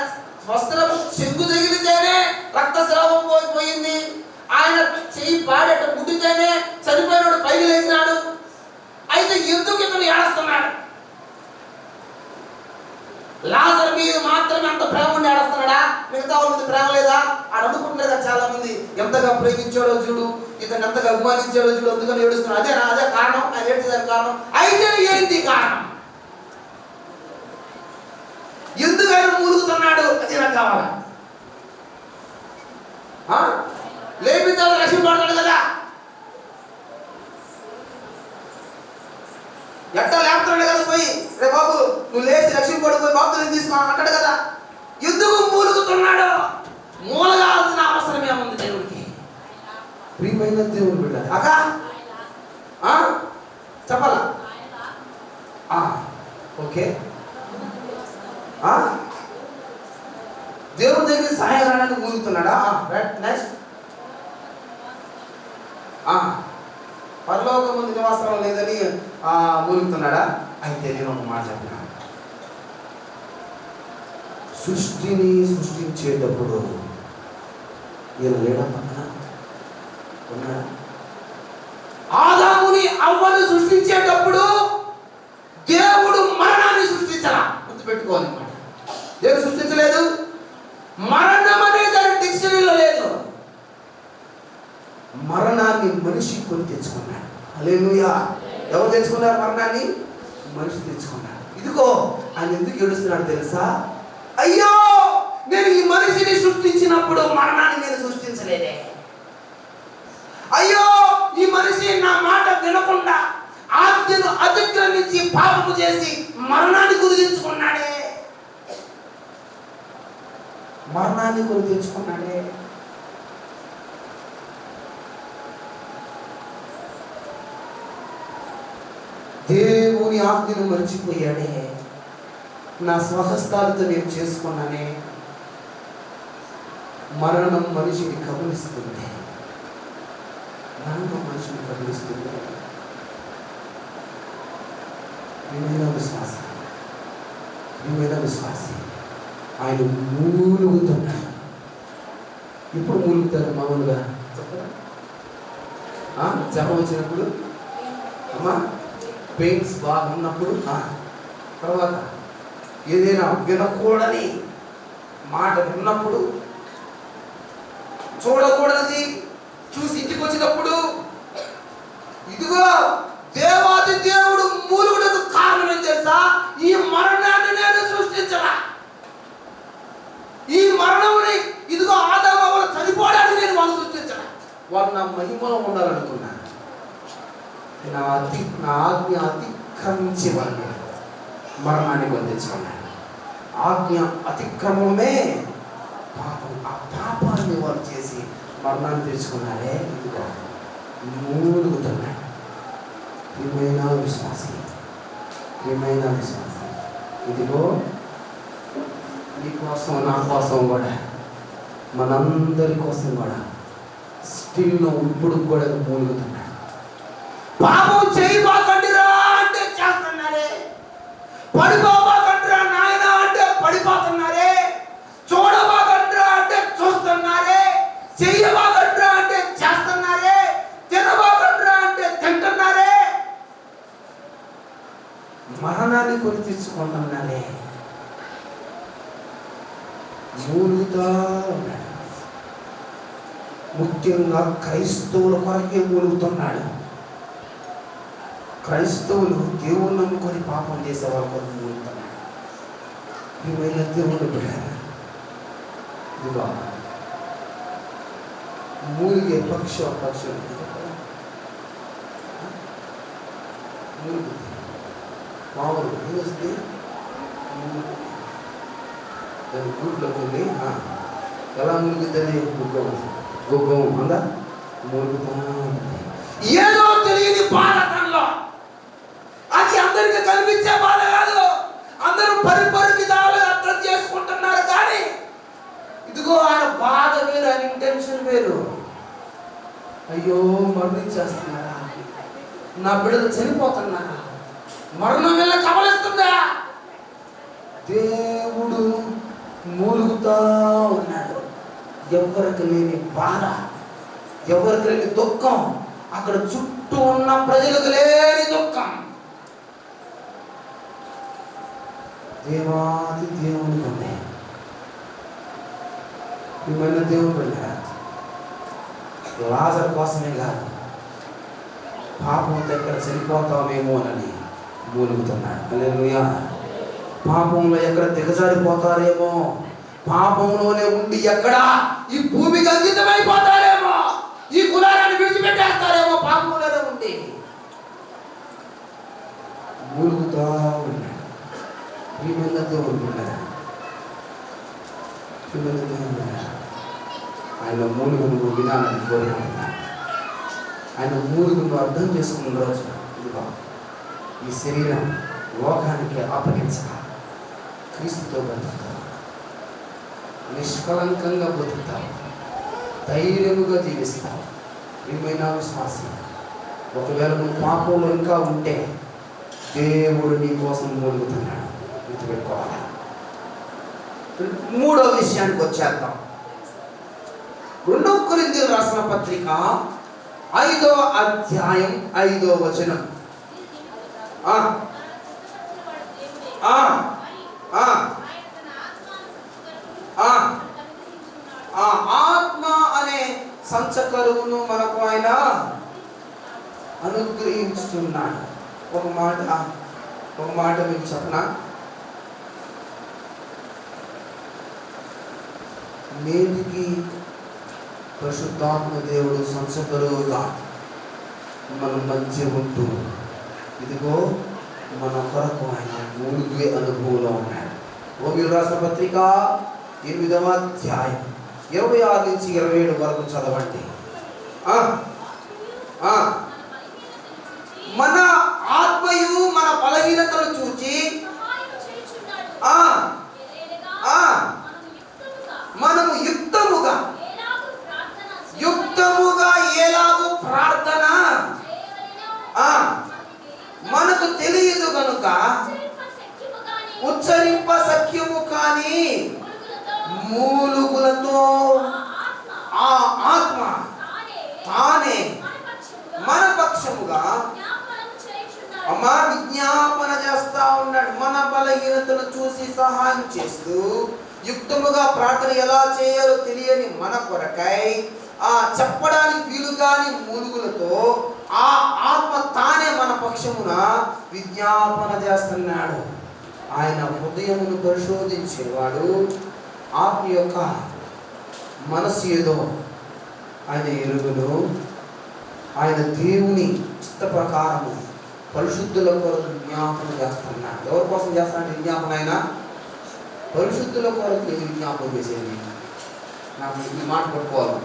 వస్త్రం చెంగు తగిలితేనే రక్తస్రావం పోయింది. ఆయన చెయ్యి పాడేట ముట్టితేనే చనిపోయినాడు, పైకి లేచినాడు. అయితే ఎందుకు ఇతను ఏడుస్తున్నాడు? లాజరు మీద మాత్రమే అంత ప్రేమ ఉండి ఏడుస్తున్నాడా? మిగతా వాళ్ళ మీద ప్రేమ లేదా? అని అనుకుంటున్నారు కదా చాలా మంది. ఎంతగా ప్రేమించాడో చూడు, ఇతను ఎంతగా అభిమానించాడో చూడు, అందుకని ఏడుస్తున్నాడు. అదే కారణం. ఆయన ఏడ్చేదానికి కారణం. అయితే ఏంటి కారణం? ఎందుకు ఆయన మూలుగుతున్నాడు? అది నాకు కావాలా? లేపితే రక్షణ పడతాడు కదా. ఎట్లా లేపుతున్నాడు కదా. పోయి రే బాబు నువ్వు లేచి రక్షణ పడిపోయి బాబు తీసుకో అంటాడు కదా. ఎందుకు మూలుగుతున్నాడు? మూలగాల్సిన అవసరం ఏముంది దేవుడికి? ప్రియమైన దేవుడు బిడ్డ అక్క చెప్పాలా? ఓకే, దేవుడి దగ్గర సహాయం రావడానికి మూలుగుతున్నాడా? నెక్స్ట్ పరలోక ముందు నివాసం లేదని మూలుగుతున్నాడా? అయితే నేను ఒక మాట చెప్పిన. సృష్టిని సృష్టించేటప్పుడు ఈయన లేడా? పక్కన ఉన్నాడా? ఆదాముని అవ్వను సృష్టించేటప్పుడు దేవుడు మరణాన్ని సృష్టించాలా? గుర్తుపెట్టుకోవాలి. దేవుడు సృష్టించలేదు. మరణం అనేది దాని డిక్షనరీలో లేదు. మరణాన్ని మనిషి కొని తెచ్చుకున్నాడు. హల్లెలూయా. ఎవరు తెచ్చుకున్నారు మరణాన్ని? మనిషి తెచ్చుకున్నాడు. ఇదిగో ఆయన ఎందుకు ఏడుస్తున్నాడు తెలుసా? అయ్యో నేను ఈ మనిషిని సృష్టించినప్పుడు మరణాన్ని నేను సృష్టించలేదే. అయ్యో ఈ మనిషి నా మాట వినకుండా ఆజ్ఞను అతిక్రమించి పాపము చేసి మరణాన్ని కొని తెచ్చుకున్నాడే. మరణాన్ని కొని తెచ్చుకున్నాడే. దేవుని ఆజ్ఞను మర్చిపోయాడే. నా స్వహస్తాలతో నేను చేసుకున్నానే. మరణం మనిషిని కబలిస్తుంది. మరణం మనిషిని కబలిస్తుంది. విశ్వాసి ఆయన మూలుగుతున్నాడు. ఇప్పుడు మూలుగుతారు మామూలుగా జ్వరం వచ్చినప్పుడు, అమ్మా పెయిన్స్ బాగా ఉన్నప్పుడు, తర్వాత ఏదైనా వినకూడని మాట విన్నప్పుడు, చూడకూడది చూసి ఇంటికి వచ్చినప్పుడు, ఇదిగో దేవాది దేవుడు మూలుగుడకు కారణం ఏం తెలుసా? ఈ మరణాన్ని నేను సృష్టించరా. ఈ మరణముని ఇదిగో ఆదాము అవ్వలు చనిపోవడానికి నేను వాళ్ళు సృష్టించరా. వాళ్ళు నా మహిమలో ఉండాలనుకున్నాను. నా ఆజ్ఞ అతిక్రమించే వాళ్ళు మరణాన్ని పొందించుకున్నాను. ఆజ్ఞ అతిక్రమమే పాపం. ఆ పాపాన్ని వాళ్ళు చేసి మరణాన్ని తెచ్చుకున్నారే. ఇదిగో మూలుగుతున్నాడు. ఏమైనా విశ్వాసి ఇదిగో నీ కోసం, నా కోసం కూడా, మనందరి కోసం కూడా స్టిల్ ఇప్పుడు కూడా మూలుగుతున్నాడు. పాపం చేయబాకండిరా అంటే చేస్తున్నారే. పడిపోబాకండిరా నాయన అంటే పడిపోతున్నారే. చూడబాకండిరా అంటే చూస్తున్నారే. చెయ్యబాకండిరా అంటే చేస్తున్నారే. తినబాకండిరా అంటే తింటున్నారే. మరణాన్ని కొని తెచ్చుకుంటున్నారే. మూలుగుతా ఉన్నాడు. ముఖ్యంగా క్రైస్తవుల కొరకే మూలుగుతున్నాడు. క్రైస్తవులు దేవుని నమ్ముకొని పాపం చేసే వాళ్ళ కొరకు మూలుగుతున్నాడు. ఈవేళ దేవుడు ఇదిగో మూలిగే పక్షి మూలుగుతుంది. మామూలు ఏం వస్తుంది? దాని గూట్లోకి వెళ్ళి ఎలా మునుగుతుంది? గుగ్గం అందా మునుగుతా ఉంటుంది. ఏదో తెలియని బాధ తనలో. అది అందరికీ కనిపించే బాధ కాదు. అందరూ పరిపరిమితాలు అర్థం చేసుకుంటున్నారు. కానీ ఇదిగో ఆయన బాధ వేరు, ఆయన ఇంటెన్షన్ వేరు. అయ్యో మరణించేస్తున్నారా, నా బిడ్డలు చనిపోతున్నారా, మరణం వెళ్ళ కబలిస్తుందా? దేవుడు మూలుగుతా ఉన్నాడు. ఎవరికి లేని బాధ, ఎవరికి లేని దుఃఖం, అక్కడ చుట్టూ ఉన్న ప్రజలకు లేని దుఃఖం. దేవాది దేవుని ఉంది. మిమ్మల్ని దేవుడు వెళ్ళారు. లాజరు కోసమే కాదు, పాపం దగ్గర చనిపోతామేమో అని మూలుగుతున్నాడు. హల్లెలూయా. పాపంలో ఎక్కడ దిగజారిపోతారేమో, పాపంలోనే ఉండి ఎక్కడ ఈ భూమికి అంకితమైపోతారేమో, ఈ కులారాన్ని విడిచిపెట్టేస్తారేమో, పాపంలోనే ఉండి మూలుగుతా ఉన్నాడు. ప్రియమైన దేవుడు ఆయన మూలుగును వినాలని కోరుకుంటున్నాను. ఆయన మూలుగును అర్థం చేసుకున్న రోజు ఇదిగో ఈ శరీరం లోకానికి అప్పగించక క్రీస్తుతో బతుకుతావు, నిష్కలంకంగా బతుకుతావు, ధైర్యముగా జీవిస్తావు. ఏమైనా విశ్వాసం. ఒకవేళ నువ్వు పాపంలో ఇంకా ఉంటే దేవుడు నీ కోసం మూలుగుతున్నాడు. గుర్తుపెట్టుకోవాలి. మూడో విషయానికి వచ్చేద్దాం. 2 కొరింథీయులకు రాసిన పత్రిక 5వ అధ్యాయం 5వ వచనం. ఆత్మ అనే సంచకరువును మనకు ఆయన అనుగ్రహించుతున్నాడు. ఒక మాట మీకు చెప్పనా? నేటికి పరిశుద్ధాత్మ దేవుడు సంచకరువుగా మన మధ్య ఉంటూ ఇదిగో మన కొరకు ఆయన మూలుగే అనుభవంలో ఉన్నాడు. రోమీయులకు రాసిన పత్రిక 8వ అధ్యాయం 26 నుంచి 27 వరకు చదవండి. మన ఆత్మయు మనకు తెలియదు కనుక ఉచ్చరింప సఖ్యము కానీ మూలుగులతో ఆ ఆత్మ తానే మన పక్షముగా అమ్మా విజ్ఞాపన చేస్తా ఉన్నాడు. మన బలహీనతను చూసి సహాయం చేస్తూ యుక్తముగా ప్రార్థన ఎలా చేయాలో తెలియని మన కొరకై చెప్పడానికి వీలుగాని మూలుగులతో ఆ ఆత్మ తానే మన పక్షమున విజ్ఞాపన చేస్తున్నాడు. ఆయన హృదయమును పరిశోధించేవాడు. ఆత్మ యొక్క మనసు ఏదో ఆయన ఎరుగును. ఆయన దేవుని చిత్త ప్రకారము పరిశుద్ధుల కొరకు విజ్ఞాపన చేస్తున్నాడు. ఎవరి కోసం చేస్తాడు విజ్ఞాపన? ఆయన పరిశుద్ధుల కొరకు నేను విజ్ఞాపన చేసేది. నాకు ఈ మాట పట్టుకోవాలి.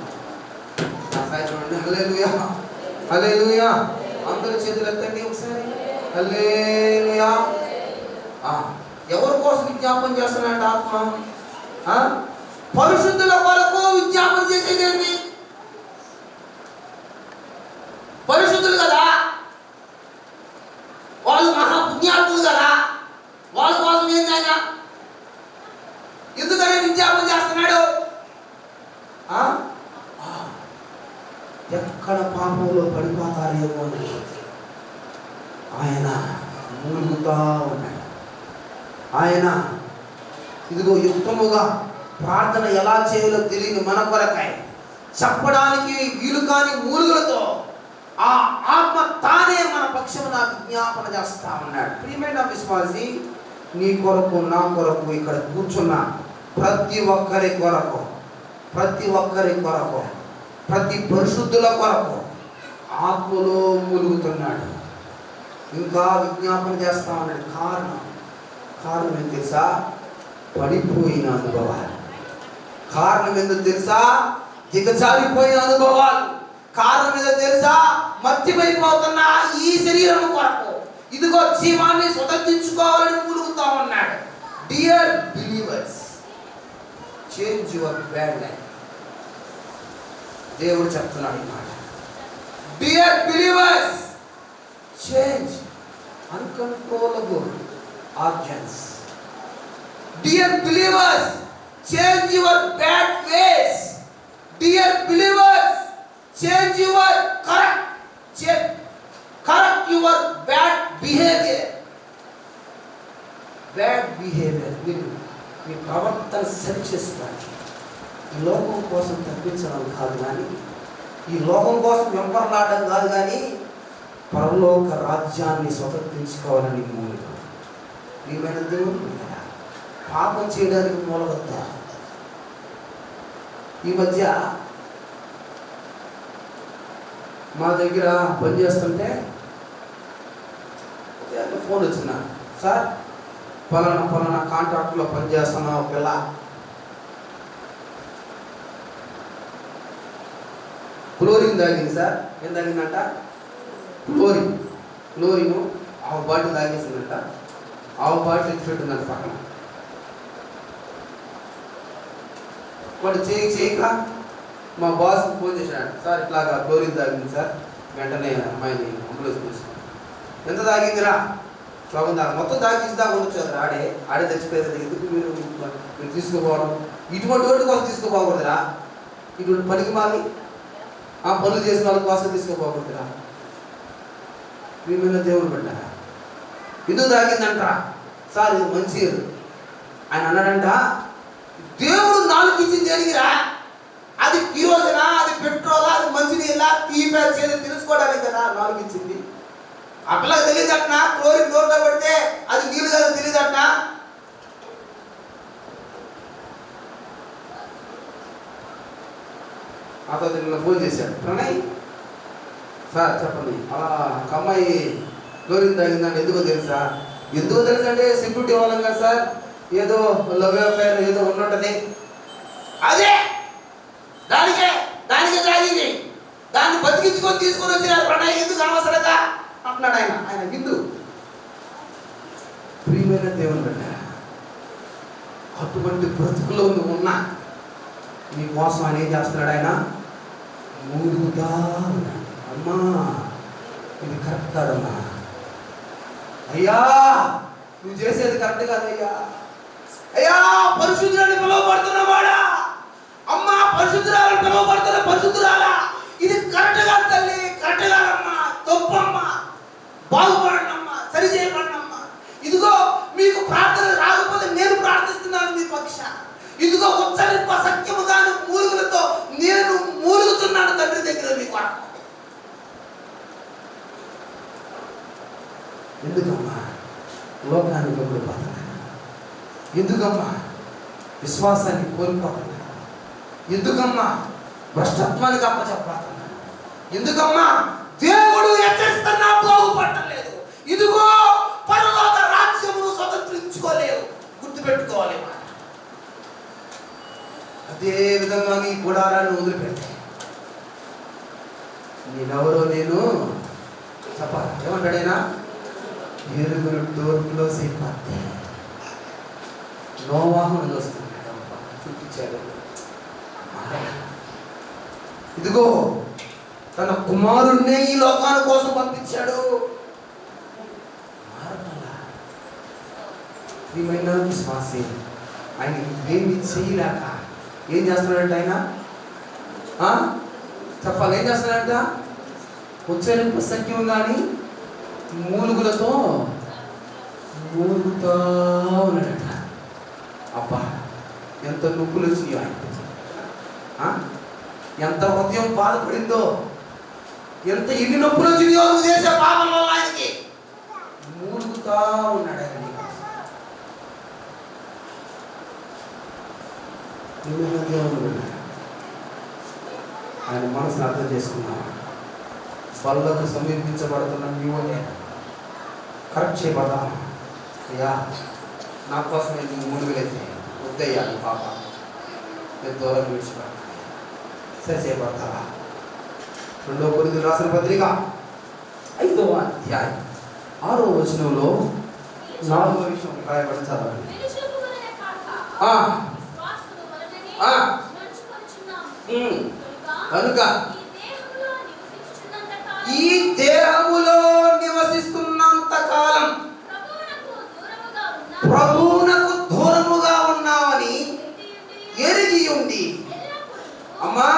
నా సాయంత్రం హల్లెలూయా హల్లెలూయా. అందరూ చేతులు ఎత్తండి ఒకసారి. హల్లెలూయా. ఎవరి కోసం విజ్ఞాపన చేస్తున్నాడు ఆత్మ? పరిశుద్ధుల కొరకు విజ్ఞాపన చేసేదేంటి? పరిశుద్ధులు కదా, వాళ్ళు మహాపుణ్యాత్ములు కదా, వాళ్ళ కోసం ఏంది ఆయన ఎందుకనే విజ్ఞాపన చేస్తున్నాడు? ఎక్కడ పాపంలో పడిపోతారేమో అని ఆయన మూలుగుతా ఉన్నాడు. ఆయన ఇదిగో యుక్తముగా ప్రార్థన ఎలా చేయాలో తెలియని మన కొరకై చెప్పడానికి వీలు కాని మూలుగులతో ఆ ఆత్మ తానే మన పక్షమున విజ్ఞాపన చేస్తా ఉన్నాడు. ప్రియమైన విశ్వాసి, నీ కొరకు నా కొరకు ఇక్కడ కూర్చున్న ప్రతి ఒక్కరి కొరకు ప్రతి పరిశుద్ధుల కొరకు ఆత్మలో మూలుగుతున్నాడు. ఇంకా విజ్ఞాపన చేస్తా ఉన్నాడు. కారణం ఏంటి తెలుసా? పడిపోయిన అనుభవాలు. కారణం ఎందుకు తెలుసా? దిగజారిపోయిన అనుభవాలు. కారణం ఏదో తెలుసా? మర్చిపోయిపోతున్న ఈ శరీరం కొరకు ఇదిగో జీవాన్ని స్వతంత్రించుకోవాలని మూలుగుతా ఉన్నాడు. Dear believers, change your bad life. దేవుడు చెప్తున్నాడు ఈ మాట. Dear believers, change uncontrollable organs. Dear believers, change your bad ways. Dear believers, change your correct your bad behavior. మీ ప్రవర్తన సరి చేసుకోవాలి. ఈ లోకం కోసం తప్పించడం కాదు కానీ, ఈ లోకం కోసం వెంపర్లాడడం కాదు కానీ, పరలోక రాజ్యాన్ని స్వతంత్రించుకోవాలని మూలిక. ప్రియమైన దేవుడు, పాపం చేయడానికి మూలవద్దా? ఈ మధ్య మా దగ్గర పనిచేస్తుంటే ఫోన్ వచ్చిందా, సార్ పలానా కాంట్రాక్ట్లో పనిచేస్తున్నా ఒక పిల్ల క్లోరిన్ తాగింది సార్. ఏం తాగిందంట? క్లోరిన్ ఆవు బాటిల్ తాగేసిందంట. ఆవు బాటిల్ ఎత్తిపెట్టిందంట పక్కన. వాడు చేయక మా బాస్కి ఫోన్ చేశాడు. సార్ ఇట్లాగా క్లోరిన్ తాగింది సార్, వెంటనే అమ్మాయిని అంబులెన్స్ తీసుకున్నాను. ఎంత తాగిందిరా? సగం దాకా మొత్తం తాగించి దాకా ఉండొచ్చు. ఆడే తెచ్చిపోయేది. ఎందుకు మీరు తీసుకుపోవడం? ఇటువంటి వాటి కోసం తీసుకోపోకూడదురా. ఇటువంటి పనికి మాలి పనులు చేసిన వాళ్ళ కోసం తీసుకోపోకూడదురా. మీద దేవుడు పెట్టారా? ఎందుకు తాగిందంటరా? సార్ ఇది మంచి ఆయన అన్నాడంట, దేవుడు నాలుగు ఇచ్చింది దేనికిరా? అది కిరోజనా, అది పెట్రోలా, అది మంచినీళ్ళ, తీపే చేసి తెలుసుకోవడానికి కదా నాలుగు ఇచ్చింది. ఆ పిల్లకి తెలియదట్నా క్లోరిన్ నోట్లో పెడితే అది నీళ్ళు కదా తెలియదట్నా? అతను నిన్న ఫోన్ చేశాడు. ప్రణయ్ సార్ చెప్పండి, అలా ఒక అమ్మాయి క్లోరిన్ తాగిందంటే ఎందుకో తెలుసా? ఎందుకో తెలుసంటే సెక్యూరిటీ ఇవ్వాలి కదా సార్, ఏదో లవ్ అఫైర్ ఏదో ఉన్నట్టని. అదే దానికే తాగింది, దాన్ని బతికించుకొని తీసుకొని వచ్చినారు. ప్రణయ్ ఎందుకు అనవసరంగా అంటున్నాడు ఆయన హిందూ. ప్రియమైన దేవుని బిడ్డ, అటువంటి బ్రతుకులో నువ్వు ఉన్నా నీ కోసం ఆయన ఏం చేస్తున్నాడు? ఆయన మూలుగుతా ఉన్నాడు. అమ్మా ఇది కరెక్ట్ కాదమ్మా, అయ్యా నువ్వు చేసేది కరెక్ట్ కాదయ్యా. అయ్యా పరిశుద్ధులని పిలువబడుతున్నవాడా, అమ్మ పరిశుద్ధురాలని పిలువబడుతున్న పరిశుద్ధురాలా, ఇది కరెక్ట్ కాదు తల్లి, కరెక్ట్ కాదమ్మా, తప్పమ్మా, బాగుపడండమ్మా, సరి చేయబడినమ్మా. ఇదిగో మీకు ప్రార్థన రాకపోతే నేను ప్రార్థిస్తున్నాను మీ పక్షాన. ఇదిగో ఉచ్చరింప సత్యముగాను మూలుగులతో నేను మూలుగుతున్నాను తండ్రి దగ్గర మీ కొరకు. ఎందుకమ్మా లోకాన్ని గొప్పపోతున్నా? ఎందుకమ్మా విశ్వాసాన్ని కోల్పోతున్నా? ఎందుకమ్మా భ్రష్టత్వానికి అప్పచెప్పాతున్నా? ఎందుకమ్మా దేవుడు హెచ్చరిస్తున్నా బాగుపడలేదు? ఇదిగో పరలోక రాజ్యమును స్వతంత్రించుకోలేవు, గుర్తుపెట్టుకోవాలి. అదే విధంగా నీ గుడారాన్ని వదిలిపెట్టే నేనెవరో నేను చెప్పాలి. ఏమంటాడైనా ఏరుగురు తూర్పులో సేపత్తే నోవాహును వస్తున్నాడు, చూపించాడు. ఇదిగో తన కుమారుణ్ణే ఈ లోకాల కోసం పంపించాడు. ప్రియమైన విశ్వాసి, ఆయన ఏమి చేయలేక ఏం చేస్తున్నాడంట? ఆయన చెప్పాలి, ఏం చేస్తున్నాడంట? ఉచ్చరింపు సత్యం కానీ మూలుగులతో మూలుగుతా ఉన్నాడట. అబ్బా ఎంత నొప్పులు వచ్చినాయో ఆయన, ఎంత హృదయం బాధపడిందో, ఎంత ఎన్ని నొప్పులు వచ్చినాయో నువ్వు చేసే పాపం వల్ల ఆయనకి. మూలుగుతా ఉన్నాడు ఆయన. ఆయన మనసును అర్థం చేసుకున్నావా? వాళ్ళకు సమీపించబడుతున్న నీవనే కరెక్ట్ చేయబడతాను. అయ్యా నా కోసం నేను మూలుగులైతే వద్దయ్యా, నీ పాప నేను దూరం విడిచిపెడతాను, సరి చేయబడతావా? 2 కొరింథీయులకు రాసిన పత్రిక 5వ అధ్యాయం 6వ వచనంలో 4వ విషయం రాయబడి చదవండి. కనుక ఈ దేహములో నివసిస్తున్నంత కాలం ప్రభువునకు దూరముగా ఉన్నామని ఎరిగి ఉండి అమ్మా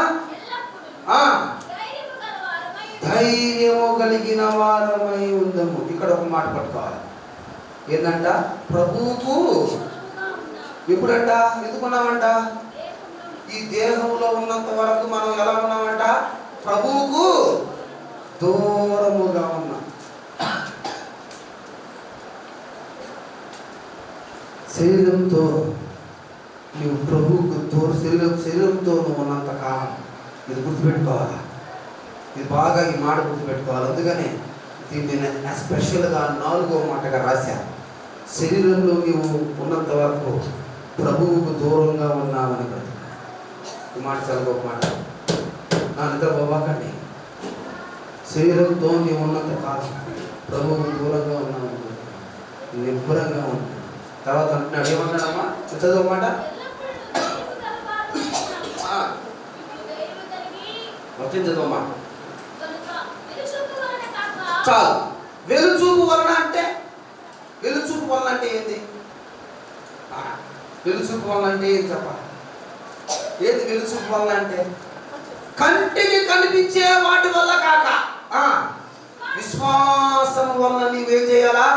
ధైర్యము కలిగిన వారమై ఉందము. ఇక్కడ ఒక మాట పట్టుకోవాలి. ఏంటంట? ప్రభువుకు ఎప్పుడంట? ఎందుకున్నామంట? ఈ దేహంలో ఉన్నంత వరకు మనం ఎలా ఉన్నామంట? ప్రభువుకు దూరముగా ఉన్నాం. శరీరంతో నువ్వు ప్రభువుకు శరీరంతో నువ్వు ఉన్నంత కాలం ఇది గుర్తుపెట్టుకోవాలి. ఇది బాగా ఈ మాట గుర్తుపెట్టుకోవాలి. అందుకనే దీన్ని నేను ఎస్పెషల్గా 4వ మాటగా రాశాను. శరీరంలో నీవు ఉన్నంత వరకు ప్రభువుకు దూరంగా ఉన్నామని. ఈ మాట చాలా గొప్ప మాట. నా నిద్ర బాబాకండి. శరీరంతో నీవు ఉన్నంత కాలం ప్రభువుకు దూరంగా ఉన్నామని, నిబ్బరంగా ఉన్నాడు. తర్వాత అంటున్నాడు, ఏమన్నాడమ్మా? చదువు మాట చదువమ్మా. చాలు. వెలుచూపు వలన అంటే, వెలుచూపు వలన అంటే ఏంది? వెలుచూపు వలన అంటే ఏం చెప్పాలి? ఏది వెలుచూపు వలన అంటే? కంటికి కనిపించే వాటి వల్ల కాక విశ్వాసం వలన నీవేం చేయాలా?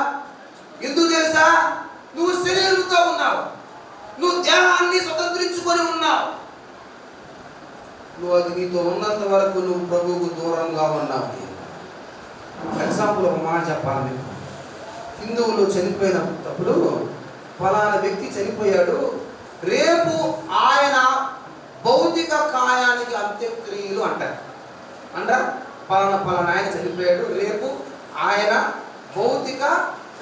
ఎందుకు తెలుసా? నువ్వు శరీరంతో ఉన్నావు, నువ్వు దేహాన్ని స్వతంత్రించుకొని ఉన్నావు. నువ్వు అది నీతో ఉన్నంత వరకు నువ్వు ప్రభువుకు దూరంగా ఉన్నావు. ఎగ్జాంపుల్ ఒక మాట చెప్పాలి మీకు. హిందువులు చనిపోయినప్పుడు ఫలానా వ్యక్తి చనిపోయాడు, రేపు ఆయన భౌతిక కాయానికి అంత్యక్రియలు అంటారు. ఫలానా ఆయన చనిపోయాడు, రేపు ఆయన భౌతిక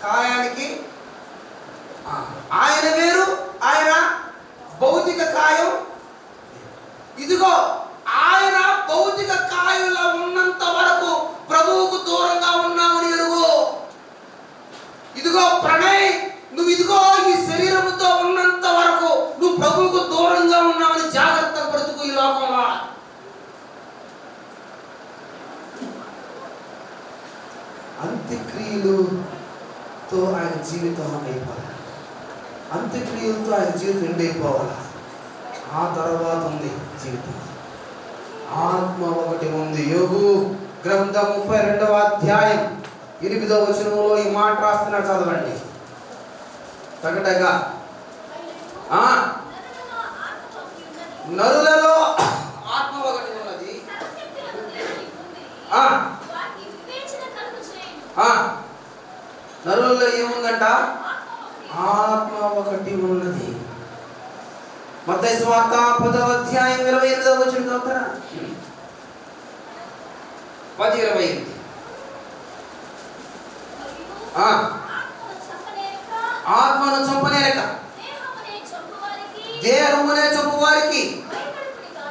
కాయానికి, ఆయన వేరు, ఆయన భౌతిక కాయం. ఇదిగో ఆయన భౌతిక కాయంలో ఉన్నంత వరకు ప్రభువుకు దూరంగా ఉన్నామని ఎరుగు. ఇదిగో ప్రణయ్, నువ్వు ఇదిగో ఈ శరీరముతో ఉన్నంత వరకు నువ్వు ప్రభువుకు దూరంగా ఉన్నామని జాగ్రత్త పడుతుకు ఈ లోకంలో. అంత్యక్రియలు ఆయన జీవితం అయిపోవాలి, అంత్యక్రియలతో ఆయన జీవితం ఎండైపోవాలి. ఆ తర్వాత ఉంది జీవితం. ఆత్మ ఒకటి ఉంది. యోగు గ్రంథం 32వ అధ్యాయం 8వ వచనంలో ఈ మాట రాస్తున్నాడు, చదవండి తగటగా. నరులలో ఆత్మ ఒకటి ఉన్నది, నరులలో ఏముందంట? ఆత్మ ఒకటి ఉన్నది. మత్తయి సువార్త 10వ అధ్యాయం 28వ వచనం చదువుతారా? 10:28. ఆత్మను చంపనేరక దేహమునే చంపు వారికి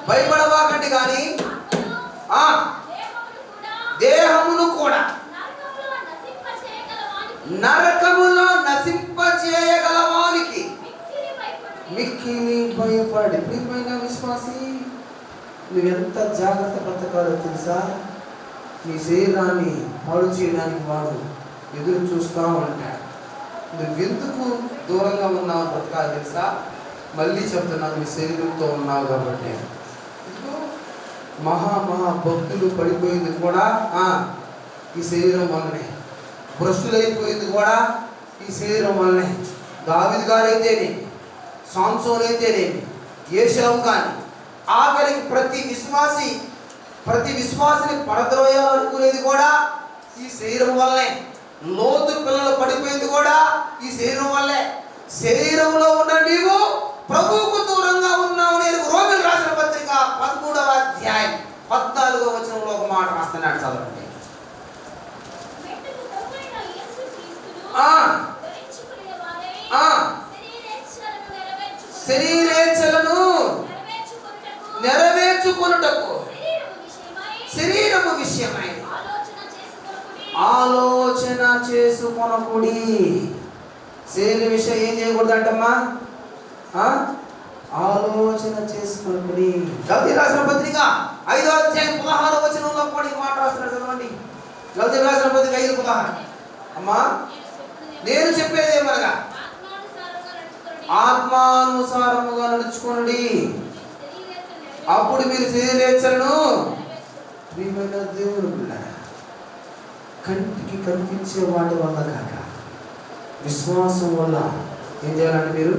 భయపడవాకండి కానీ దేహమును కూడా నరకములో నశింపచేయగలవానికి మిక్కిలి భయపడి. ప్రియమైన విశ్వాసి, నువ్వెంత జాగ్రత్త బ్రతకాలో తెలుసా? నీ శరీరాన్ని పాడు చేయడానికి వాడు ఎదురు చూస్తూ ఉంటాడు. నువ్వెందుకు దూరంగా ఉన్నావు బ్రతకాలి తెలుసా? మళ్ళీ చెప్తున్నాను, నీ శరీరంతో ఉన్నావు కాబట్టి. మహా భక్తులు పడిపోయింది కూడా ఈ శరీరం వల్లనే, భ్రష్టులైపోయింది కూడా ఈ శరీరం వల్లనే. దావీదు గారైతేనే, సాంసోన్ అయితేనేమి, యేషావు కానీ, ఆఖరికి ప్రతి విశ్వాసిని పడద్రోయాలనుకునేది కూడా ఈ శరీరం వల్లే. లోతు పిల్లలు పడిపోయింది కూడా ఈ శరీరం వల్లే. శరీరంలో ఉన్న నీవు ప్రభువుకు దూరంగా ఉన్నావు. నేను రోమిలకు రాసిన పత్రిక 13వ అధ్యాయం 14వ వచనంలో ఒక మాట రాస్తున్నాడు, చదవండి. శరీరేచ్ఛలను నెరవేర్చుకొనుటకు శరీరము విషయమై ఆలోచన చేసుకొనకుడి. శరీర విషయం ఏం చేయకూడదు అంటమ్మా? ఆలోచన చేసుకొనకుడి. గలతీయులకు రాసిన పత్రిక 5వ అధ్యాయం 16వ వచనంలో కూడా ఈ మాట రాస్తున్నాడు, చదవండి. గలతీయులకు రాసిన పత్రిక 5:16. అమ్మా, నేను చెప్పేది ఏమనగా ఆత్మానుసారముగా నడుచుకొనుడి, అప్పుడు మీరు శరీరేచ్ఛలను. ప్రియమైన దేవుడు, కంటికి కనిపించే వాటి వల్ల కాక విశ్వాసం వల్ల ఏం చేయాలంటే మీరు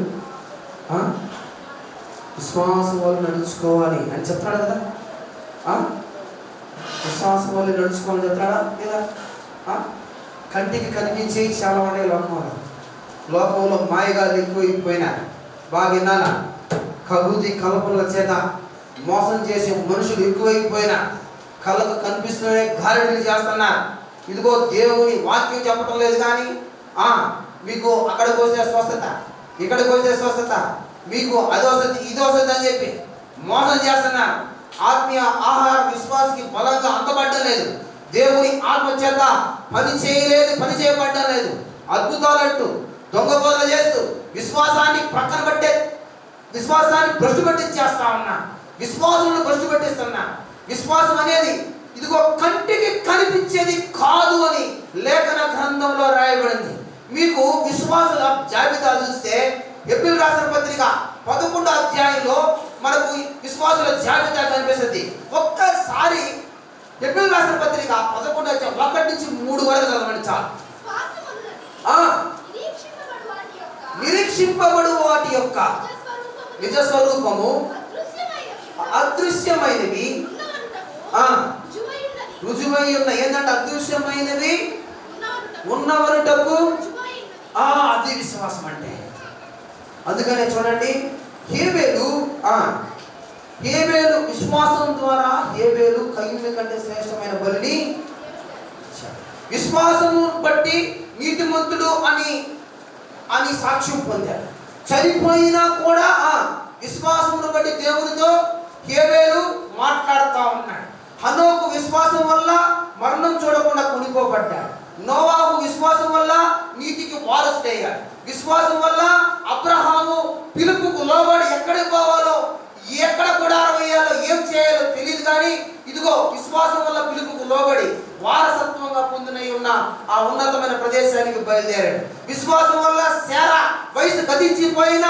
విశ్వాసం వల్ల నడుచుకోవాలి అని చెప్తాడు కదా. విశ్వాసం వల్ల నడుచుకోవాలని చెప్తాడా లేదా? కంటికి కనిపించేవి చాలా ఉన్నాయి లోకంలో మాయగాలు ఎక్కువైపోయినా, బాగా కబూది కల్పనల చేత మోసం చేసే మనుషులు ఎక్కువైపోయినా, కళ్ళకు కనిపిస్తూనే గాలిడీలు చేస్తున్నారు. ఇదిగో దేవుని వాక్యం చెప్పటం లేదు కానీ మీకు అక్కడికి వస్తే స్వస్థత, ఇక్కడికి వస్తే స్వస్థత, మీకు అదోసతి ఇదోసతి అని చెప్పి మోసం చేస్తున్నారు. ఆత్మీయ ఆహార విశ్వాసకి బలంగా అందబడ్డం లేదు. దేవుని ఆత్మ చేత పని చేయబడ్డం లేదు. అద్భుతాలంటూ దొంగ బోధన చేస్తూ విశ్వాసాన్ని ప్రక్కన పట్టే, విశ్వాసాన్ని భ్రష్టు పట్టించేస్తా ఉన్నా, విశ్వాసులను భ్రష్టు పట్టిస్తున్నా. విశ్వాసం అనేది ఇదిగో కంటికి కనిపించేది కాదు అని లేఖన గ్రంథంలో రాయబడింది. మీకు విశ్వాసుల జాబితా చూస్తే ఎబ్రిల్ రాసిన పత్రిక 11వ అధ్యాయంలో మనకు విశ్వాసుల జాబితా కనిపిస్తుంది. ఒక్కసారి ఎబ్రిల్ రాసిన పత్రిక 11వ అధ్యాయం 1 నుంచి 3 వరకు చదవండి చాలు. నిరీక్షింపబడు వాటి యొక్క నిజ స్వరూపము అదృశ్యమైనవి రుజువై ఉన్న. ఏంటంటే అదృశ్యమైనవి ఉన్నవరుటకు అది విశ్వాసం అంటే. అందుకనే చూడండి, హేబేలు విశ్వాసం ద్వారా హేబేలు కయ్యూని కంటే శ్రేష్టమైన బలిని విశ్వాసము బట్టి నీతిమంతుడు అని సాక్ష్యం పొందాడు. చనిపోయినా కూడా విశ్వాసమును బట్టి దేవునితో హేబేలు మాట్లాడుతూ ఉన్నాడు. హనోకు విశ్వాసం వల్ల మరణం చూడకుండా కొనిపోబడ్డాడు. నోవాహు విశ్వాసం వల్ల నీతికి వారసుడయ్యాడు. విశ్వాసం వల్ల అబ్రహాము పిలుపుకు లోబడి ఎక్కడికి పోవాలో, ఎక్కడ గుడారం వేయాలో, ఏం చేయాలో తెలియదు కానీ ఇదిగో విశ్వాసం వల్ల పిలుపుకు లోబడి వారసత్వంగా పొందినై ఉన్న ఆ ఉన్నతమైన ప్రదేశానికి బయలుదేరాడు. విశ్వాసం వల్ల శారా వయసు గతించిపోయిన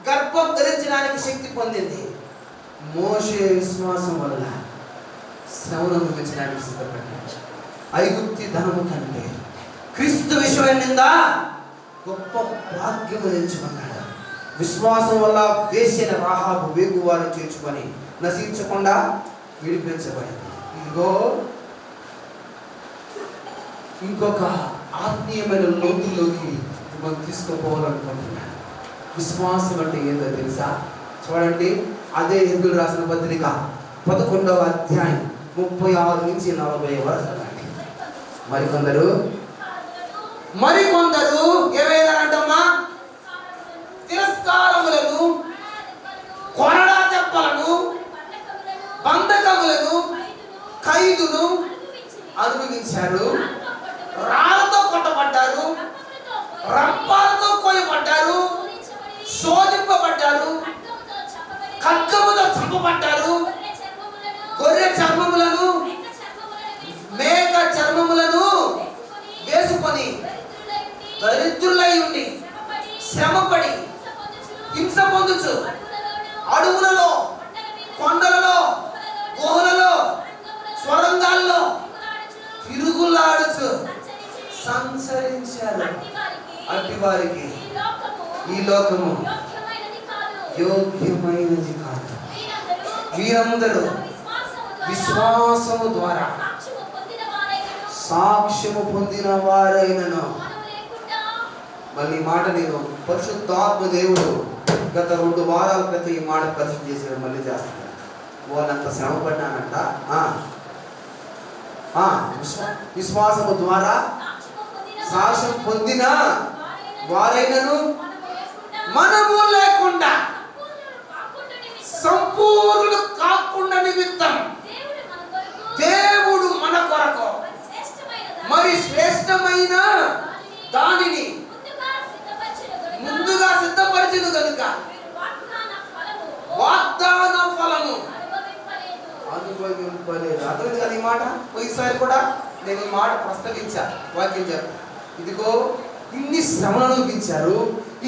గర్భం ధరించడానికి శక్తి పొందింది. మోషే విశ్వాసం వల్ల శ్రమను అనుభవించడానికి సిద్ధపడ్డాడు. ఐగుప్తి ధనము కంటే క్రీస్తు విషయం నింద గొప్ప భాగ్యము ఎంచుకున్నాడు. విశ్వాసం వల్ల వేసిన రాహాబు వేగువారిని చేర్చుకొని నశించకుండా విడిపించబడింది. ఇదిగో ఇంకొక ఆత్మీయమైన లోతుల్లోకి మనం తీసుకుపోవాలనుకుంటున్నాను. విశ్వాసం అంటే ఏందో తెలుసా? చూడండి, అదే హెబ్రీయులకు రాసిన పత్రిక 11వ అధ్యాయం 36 నుంచి 40 వరకు. మరికొందరు ఏమైనారంటమ్మా? తిరస్కారములను, కొరడా దెబ్బలను, బంధకములను, ఖైదును అనుభవించారు. రాళ్ళతో కొట్టబడ్డారు, రంపాలతో కోయబడ్డారు, శోధింపబడ్డారు, ఖడ్గముతో చంపబడ్డారు, గొర్రె చర్మములను, మేక చర్మములను వేసుకొని దరిద్రులై ఉండి శ్రమపడి హింస పొందుచు అడవులలో, కొండలలో, గుహలలో, స్వరంగాల్లో తిరుగులాడుచు సంచరించారు. అట్టి వారికి ఈ లోకము యోగ్యమైనది కాదు. వీరందరూ విశ్వాసము ద్వారా సాక్ష్యము పొందిన వారైనను. మళ్ళీ ఈ మాట నేను పరిశుద్ధాత్మ దేవుడు గత 2 వారాల క్రితం ఈ మాట పరిశుద్ధి చేసాడు. మళ్ళీ చేస్తున్నాను. వాళ్ళంత శ్రమ పడ్డానంట. విశ్వాసము ద్వారా సాక్ష్యం పొందిన వారైనను మనము లేకుండా సంపూర్ణులు కాకుండా నిమిత్తం దేవుడు మన కొరకు మరి శ్రేష్టమైన దానిని ముందుగా సిద్ధపరిచిన కనుక వాగ్దాన ఫలము అనుభవింపలేదు. అర్థం కాదు ఈ మాట. పోయినసారి కూడా నేను ఈ మాట ప్రస్తావించా. వాక్యం చెప్పు. ఇదిగో ఇన్ని శ్రమలు అనుభవించారు,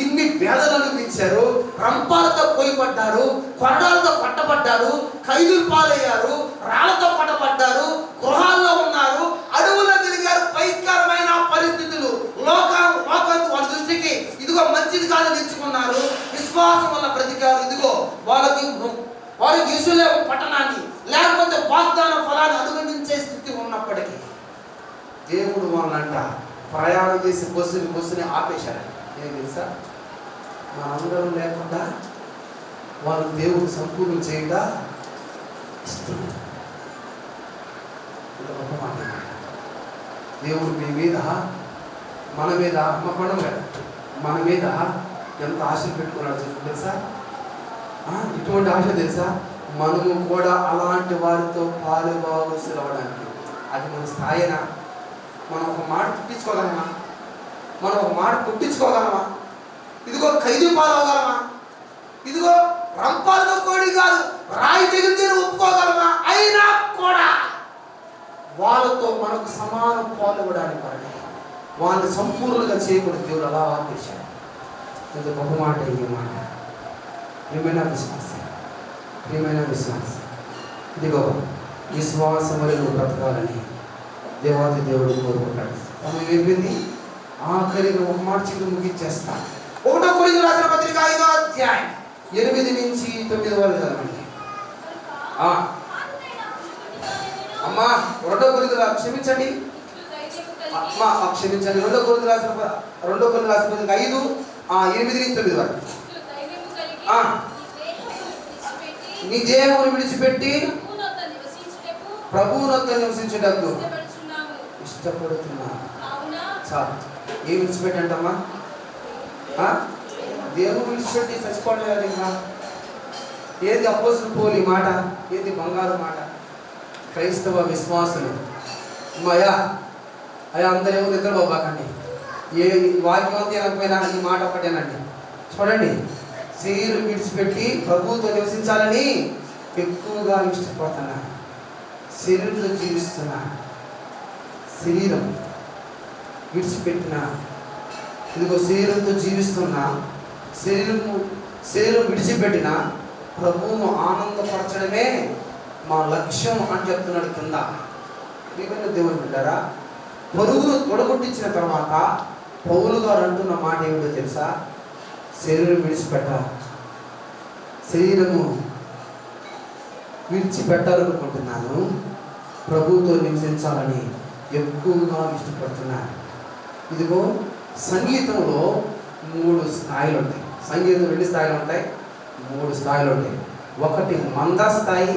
ఇన్ని వేదనలు అనుభవించారు, రంపాలతో కోయబడ్డారు, కొరడాలతో కొట్టబడ్డారు, ఖైదుల పాలయ్యారు, రాళ్లతో కొట్టబడ్డారు, గృహాల్లో ఉన్నారు, అడవుల్లో తిరిగారు. భయంకరమైన పరిస్థితులు. లోకం వారి దృష్టికి ఇదిగో మంచిది కాదని ఎంచుకున్నారు. విశ్వాసం వల్ల బ్రతికారు. ఇదిగో వారికి యెరూషలేము పట్టణాన్ని లేకపోతే వాగ్దాన ఫలాన్ని అనుభవించే స్థితి ఉన్నప్పటికీ దేవుడు వాళ్ళంట ప్రయాణం చేసి బస్సుని ఆపేశారు. ఏం తెలుసా? మనందరం లేకుండా వాళ్ళు దేవుడు సంపూర్ణం చేయగా ఇష్టం. గొప్ప మాట. దేవుడు మీ మీద, మన మీద, మన మీద ఎంత ఆశలు పెట్టుకున్నాడు తెలుసా? ఇటువంటి ఆశ తెలుసా? మనము కూడా అలాంటి వారితో పాలుభాగస్తులు అవ్వడానికి. అది మన స్థాయినా? మనం ఒక మాట పుట్టించుకోగలమా? ఇదిగో ఖైదు పాలవగలమా? ఇదిగో రంపాలతో కోడి కాదు, రాయి తగిలితే ఒప్పుకోగలమా? అయినా కూడా వాళ్ళతో మనకు సమానం పాల్గొనడానికి పడని వాళ్ళని సంపూర్ణంగా చేయకూడదు. దేవుడు అలా ఆపేశాడు. ఇది గొప్ప మాట. ఈ మాట ప్రియమైన విశ్వాసం. ఇదిగో విశ్వాసం వల్ల నువ్వు బ్రతకాలని దేవాది దేవుడు కోరుకుంటాడు. మనం ఏమైంది? ఆఖరిగా ఒక మాట చెప్పి ముగించేస్తా. 1 కొరింథీయులకు రాసిన పత్రిక 5వ అధ్యాయం 8 నుంచి 9 వరకు చదవండి. అమ్మా 2 కొరింథీయులకు క్షమించండి. 2 కొరింథీయులకు రాసిన పత్రిక 5 8 నుంచి 9 వరకు. నీ దేహమును విడిచిపెట్టి ప్రభువునొద్ద నివసించుటకు ఇష్టపడుతున్నా. చాలు. ఏం విడిచిపెట్టంటమ్మా? దేవుడు విడిచిపెట్టి చచ్చిపోవడం కదా. ఇంకా ఏది అపోస్తుల పోలి మాట, ఏది బంగారు మాట? క్రైస్తవ విశ్వాసులు అయ్యా అందరూ ఏమో నిద్రపోబాకండి. ఏ వాక్యం అంతా అనకపోయినా ఈ మాట ఒకటేనండి. చూడండి, శరీరం విడిచిపెట్టి ప్రభువుతో నివసించాలని ఎక్కువగా ఇష్టపడుతున్నా. శరీరంతో జీవిస్తున్నా. శరీరం విడిచిపెట్టిన, ఇదిగో శరీరంతో జీవిస్తున్న, శరీరం విడిచిపెట్టిన ప్రభువును ఆనందపరచడమే మా లక్ష్యం అని చెప్తున్నాడు కింద. ప్రియమైన దేవుని బిడ్డలారా, పరుగును తొడగొట్టించిన తర్వాత పౌలు గారు అంటున్న మాట ఏమిటో తెలుసా? శరీరం విడిచిపెట్టాలనుకుంటున్నాను, ప్రభువుతో నివసించాలని ఎక్కువగా ఇష్టపడుతున్నాను. ఇదిగో సంగీతంలో 3 స్థాయిలు ఉంటాయి. సంగీతం 2 స్థాయిలు ఉంటాయి, 3 స్థాయిలు ఉంటాయి. ఒకటి మంద స్థాయి,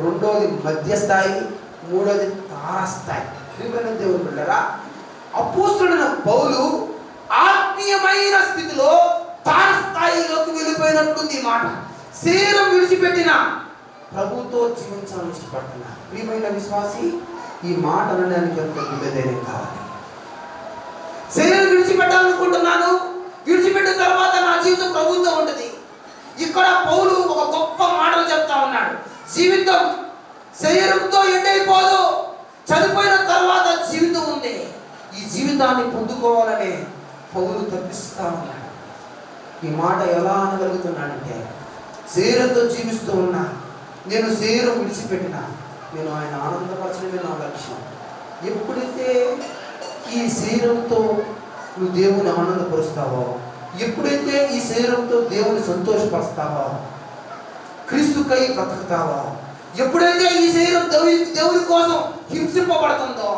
రెండోది మధ్య స్థాయి, మూడోది తారస్థాయి. ప్రియమైన దేవుని బిడ్డలారా, అపోస్తలుడైన పౌలు ఆత్మీయమైన స్థితిలో తారస్థాయిలోకి వెళ్ళిపోయినట్టుంది ఈ మాట. శరీరం విడిచిపెట్టిన ప్రభుతో జీవించాలని ఇష్టపడుతున్నా. ప్రియమైన విశ్వాసి, ఈ మాట అనడానికి ఎంత గుడ్డధైర్యం కావాలి. శరీరం విడిచిపెట్టాలనుకుంటున్నాను, విడిచిపెట్టిన తర్వాత నా జీవితం ప్రభుత్వం ఉంటుంది. ఇక్కడ పౌలు ఒక గొప్ప మాటలు చెప్తా ఉన్నాడు. జీవితం శరీరంతో ఎండైపోదు, చనిపోయిన తర్వాత జీవితం ఉంది. ఈ జీవితాన్ని పొందుకోవాలనే పౌలు తప్పిస్తా ఉన్నాడు. ఈ మాట ఎలా అనగలుగుతున్నాడంటే, శరీరంతో జీవిస్తూ ఉన్నా, నేను శరీరం విడిచిపెట్టిన, నేను ఆయన ఆనందపరచడమే నా లక్ష్యం. ఎప్పుడైతే ఈ శరీరంతో నువ్వు దేవుని ఆనందపరుస్తావో, ఎప్పుడైతే ఈ శరీరంతో దేవుని సంతోషపరుస్తావో, క్రీస్తుకై బ్రతుకుతావో, ఎప్పుడైతే ఈ శరీరం దేవుని కోసం హింసింపబడుతుందో,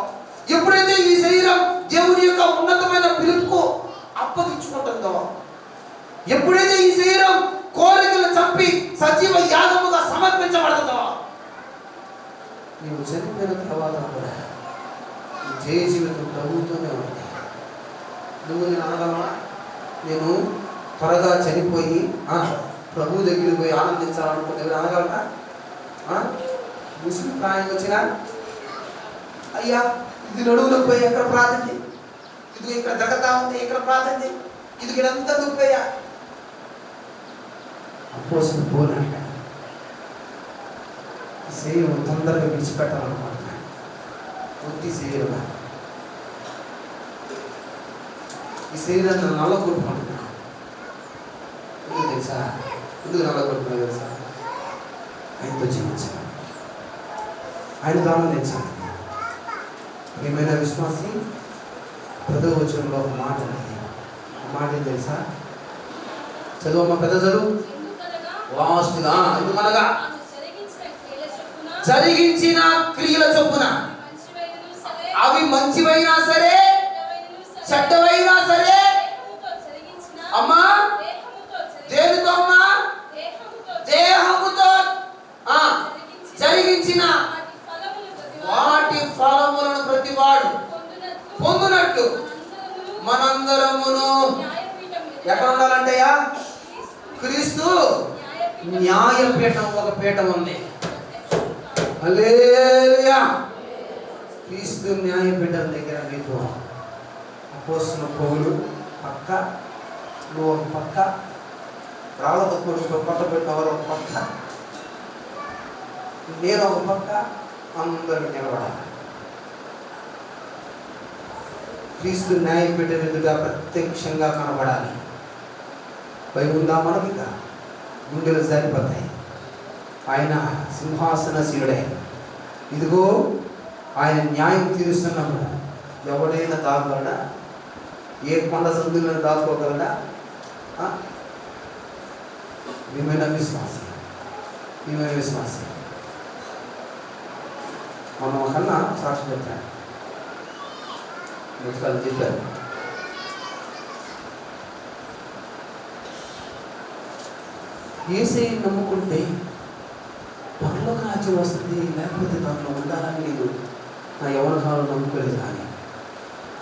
ఎప్పుడైతే ఈ శరీరం దేవుని యొక్క ఉన్నతమైన పిలుపుకు అప్పగించుకుంటుందో, ఎప్పుడైతే ఈ శరీరం కోరికలు చంపి సజీవ యాగముగా సమర్పించబడుతుందో, నీవు చనిపోయిన తర్వాత కూడా జయ జీవితం ప్రభుతోనే ఉంది. నువ్వు నేను అనగలవా? నేను త్వరగా చనిపోయి ప్రభు దగ్గరికి పోయి ఆనందించాలనుకున్న దగ్గర అనగలరా? ముస్లిం ప్రాయం వచ్చినా, అయ్యా ఇది నడువులకు పోయి ఎక్కడ ప్రార్థన, ఇది ఇక్కడ జగతా ఉంది, ఇక్కడ ప్రార్థన, ఇది ఇక్కడంతా దుప్పయ్యా అపోసిన పోలంట. శరీరం తొందరగా విడిచిపెట్టాలనుకుంటున్నాను. కొద్ది శరీరం ఈ శరీరాన్ని నల్లగొట్టుకుంటున్నాను. ఎందుకు తెలుసా? ఎందుకు నల్లగొట్టుకున్నా తెలుసా? ఆయనతో జీవించాను, ఆయన ఆనందించాను. ఏమైనా విశ్వాసి 10వ వచనంలో ఒక మాట ఉంది. మాట ఏం తెలుసా? చదువు, పెద్ద చదువు, లాస్ట్గా. ఎందుకనగా జరిగించిన క్రియల చొప్పున, అవి మంచివైనా సరే చెడ్డవైనా సరే, అమ్మా దేనితో అమ్మా? దేహముతో జరిగించిన వాటి ఫలములను ప్రతివాడు పొందునట్లు మనందరమును ఎక్కడ ఉండాలంటయ్యా? క్రీస్తు న్యాయపీఠం, ఒక పీఠం ఉంది. హల్లెలూయా. క్రీస్తు న్యాయపీఠం దగ్గర నీకు అపోస్తలుడైన పౌలు పక్క, నువ్వు ఒక పక్క, రాళ్ళతో పక్క పెట్టిన వారు ఒక పక్క, నేను ఒక పక్క, అందరూ నిలబడాలి. క్రీస్తు న్యాయపీఠం ఎదుట ప్రత్యక్షంగా కనబడాలి. భయం ఉందా మనకి? గుండెలు సరిపోతాయి. ఆయన సింహాసనశీలుడే. ఇదిగో ఆయన న్యాయం తీరుస్తున్నప్పుడు ఎవడైనా దాగలడా? ఏ కొండ సందులను దాచుకోగలడా? మేమైనా విశ్వాసం, మేమైనా విశ్వాసం. మనం కన్నా సాక్షి చెప్పాను, ముఖ్యాలు చెప్పారు. యేసయ్యను నమ్ముకుంటే పరలోక రాజ్యం వస్తుంది, లేకపోతే దాంట్లో ఉండాలని నేను నా యవ్వన కాలంలో నమ్ముకోలేదు. కానీ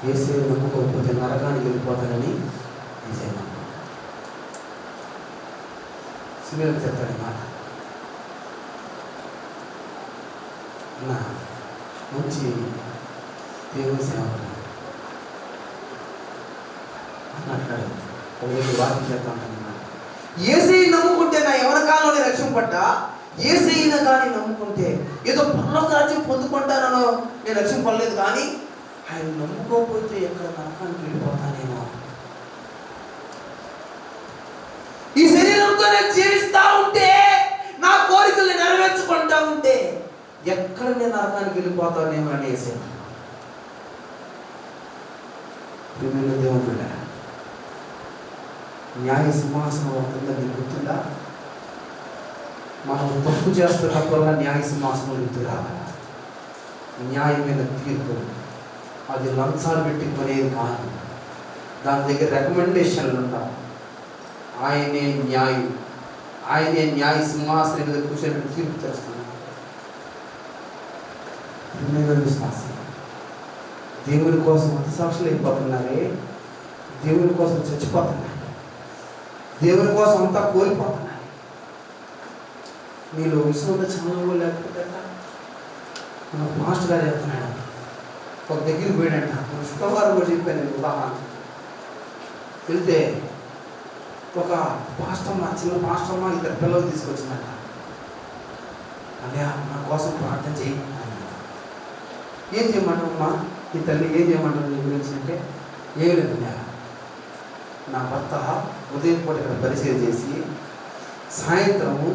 యేసయ్యను నమ్ముకోకపోతే నరకానికి వెళ్ళిపోతానని యేసయ్య నమ్ముకున్నాను. సిమిలకు చెప్తాడు మాట, నా మంచి దేవుని సేవకుడు అన్నాడు. ఒకవేళ వాక్యం చెప్తాను, యేసయ్యను నమ్ముకుంటే నా యవ్వన కాలంలో రక్షింపడ్డా, యేసయ్యను కానీ నమ్ముకుంటే ఏదో పరలోక రాజ్యం పొందుకుంటానో నేను రక్షింపడలేదు. కానీ ఆయన నమ్ముకోకపోతే ఎక్కడ నరకానికి వెళ్ళిపోతానేమో. ఈ శరీరంతో నేను జీవిస్తూ ఉంటే, నా కోరికల్ని నెరవేర్చుకుంటా ఉంటే ఎక్కడ నేను నరకానికి వెళ్ళిపోతానేమో అనేసి దేవుడు న్యాయ సింహాసనం అవుతుందని గుర్తుందా? మనం తప్పు చేస్తున్నప్పుడల్లా న్యాయ సింహాసనం గుర్తు రావాలా? న్యాయమైన తీర్పు అది లంచాలు పెట్టి కొనేది కాదు. దాని దగ్గర రికమెండేషన్లు ఉండాలి. ఆయనే న్యాయం, ఆయనే న్యాయ సింహాసనం మీద కూర్చొని తీర్పు చేస్తున్నాడు. విశ్వాసం దేవుని కోసం హతసాక్షులు అయిపోతున్నారే, దేవుని కోసం చచ్చిపోతున్నారు, దేవుని కోసం అంతా కోల్పోతున్నారు. నీలో విశ్వంలో చాలా లేకపోతే మన మాస్టర్ గారు చెప్తున్నాడు. ఒక దగ్గరికి పోయాడంట. శుక్రవారం కూడా చెప్పాను నేను ఉదాహరణ. వెళ్తే ఒక పాస్టమ్మ, చిన్న పాస్టమ్మ 2 పిల్లలు తీసుకొచ్చిందంట. అన్నయ్య నా కోసం ప్రార్థన చేయి. ఏం చేయమంటావమ్మా? ఈ తల్లి ఏం చేయమంటావు నీ గురించి అంటే, ఏం లేదు నా భర్త ఉదయం పూట ఇక్కడ పరిచయం చేసి సాయంత్రము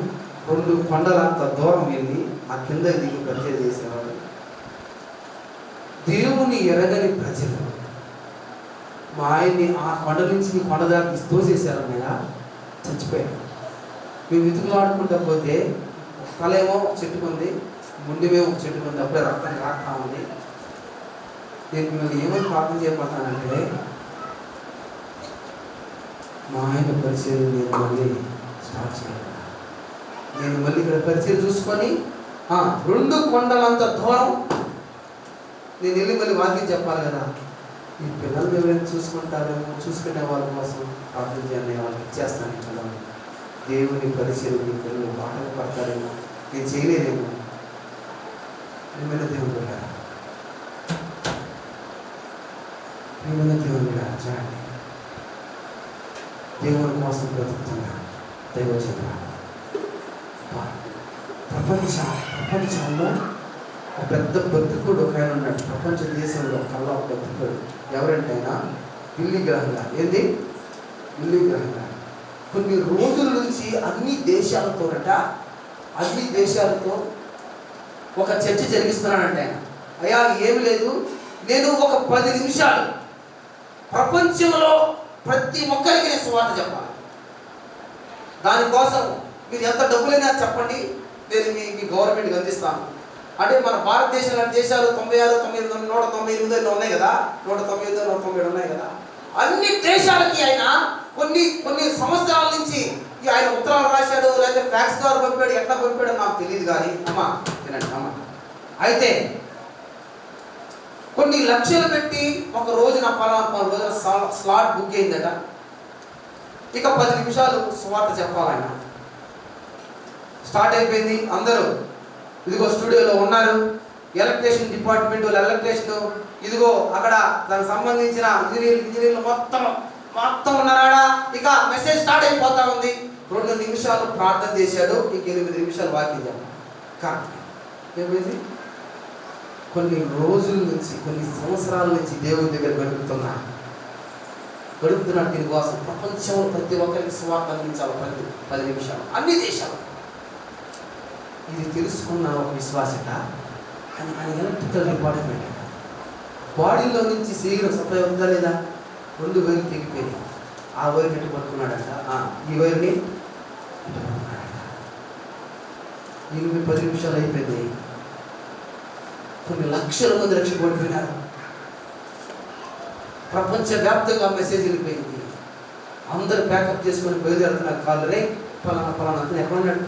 2 కొండలంత దూరం వెళ్ళి ఆ కింద దిగి పరిచయం చేసేవాడు. దేవుని ఎరగని ప్రజలు మా ఆయన్ని ఆ కొండ నుంచి ఈ కొండ దాకా తోసేశారు. అన్నయ్య చచ్చిపోయాడు. మేము ఇతుకులు ఆడుకుంటా పోతే తలేమో చెట్టుకుంది, ముందుమేమో చెట్టుకుంది, అప్పుడే రక్తం రాస్తా ఉంది. నేను మిమ్మల్ని ఏమని ప్రార్థన చేయబోతానంటే, మా ఆయన పరిచయం నేను మళ్ళీ స్టార్ట్ చేయాలి. నేను మళ్ళీ ఇక్కడ పరిచయం చూసుకొని 2 కొండలంత దూరం నేను వెళ్ళి మళ్ళీ వాక్యం చెప్పాలి కదా. ఈ పిల్లలు ఎవరైనా చూసుకుంటారేమో, చూసుకునే వాళ్ళ కోసం ప్రార్థన చేయాలి, వాళ్ళకి ఇచ్చేస్తాను కదా. దేవుని పరిచయం మీ పిల్లలు బాటలు పడతారేమో, నేను చేయలేదేమో. ఏమైనా దేవుడు ఏమైనా దేవుడు చూడండి, దేవుని కోసం బ్రతుకుతున్నా దైవజనుడు. ప్రపంచంలో ఒక పెద్ద బతుకుడు ఒక ఆయన ఉన్నాడు. ప్రపంచ దేశంలో కల్లా ఒక బతుకుడు. ఎవరంటే ఆయన బిల్లీ గ్రహం గారు. ఏంది? బిల్లీ గ్రహం గారు. కొన్ని రోజుల నుంచి అన్ని దేశాలతో ఒక చర్చ జరిగిస్తున్నానంటే ఆయన, అయ్యా ఏమి లేదు, నేను ఒక 10 నిమిషాలు ప్రపంచంలో ప్రతి ఒక్కరికి నేను సువార్త చెప్పాలి. దానికోసం మీరు ఎంత డబ్బులైనా చెప్పండి, నేను మీ గవర్నమెంట్కి అందిస్తాను. అంటే మన భారతదేశంలో దేశాలు 96, 99, 198 ఉన్నాయి కదా, 198, 197 ఉన్నాయి కదా. అన్ని దేశాలకి ఆయన కొన్ని సంవత్సరాల నుంచి ఆయన ఉత్తరాలు రాశాడు, లేకపోతే ఫ్యాక్స్ ద్వారా పంపాడు, ఎట్లా పంపాడో నాకు తెలియదు. కానీ అమ్మా తినండి అమ్మ, అయితే కొన్ని లక్షలు పెట్టి ఒక రోజున పలానా రోజున స్లాట్ బుక్ అయిందట. ఇక 10 నిమిషాలు సువార్త చెప్పాలన్న స్టార్ట్ అయిపోయింది. అందరూ ఇదిగో స్టూడియోలో ఉన్నారు. ఎలక్ట్రీషియన్ డిపార్ట్మెంట్ వాళ్ళు ఎలక్ట్రీషియన్, ఇదిగో అక్కడ దానికి సంబంధించిన ఇంజనీర్లు మొత్తం ఉన్నారా. ఇక మెసేజ్ స్టార్ట్ అయిపోతా ఉంది. 2 నిమిషాలు ప్రార్థన చేశాడు, ఇక 8 నిమిషాలు వాక్యం చెప్పాడు. కానీ ఏమైంది? కొన్ని రోజుల నుంచి, కొన్ని సంవత్సరాల నుంచి దేవుని దగ్గర గడుపుతున్నాడు. దీనికోసం ప్రపంచంలో ప్రతి ఒక్కరికి సువార్త అందించాలి. 10 నిమిషాలు అన్ని దేశాలు. ఇది తెలుసుకున్న ఒక విశ్వాసట అని ఆయన ఎలక్ట్రికల్ డిపార్ట్మెంట్ బాడీలో నుంచి శరీరం సప్లై ఉందా లేదా, 2 వైర్లు తెగిపోయింది. ఆ వైర్ ఎట్టు పట్టుకున్నాడంట, ఈ వైర్ని ఇటు పట్టుకున్నాడంట. 10 నిమిషాలు అయిపోయింది. కొన్ని లక్షల మంది రక్షింపబడిపోయినారు. ప్రపంచవ్యాప్తంగా మెసేజ్ వెళ్ళిపోయింది. అందరు ప్యాకప్ చేసుకొని బయలుదేరుతున్నారు. కాళ్ళు రే పలానా అతను ఎక్కడ ఉన్నాడు,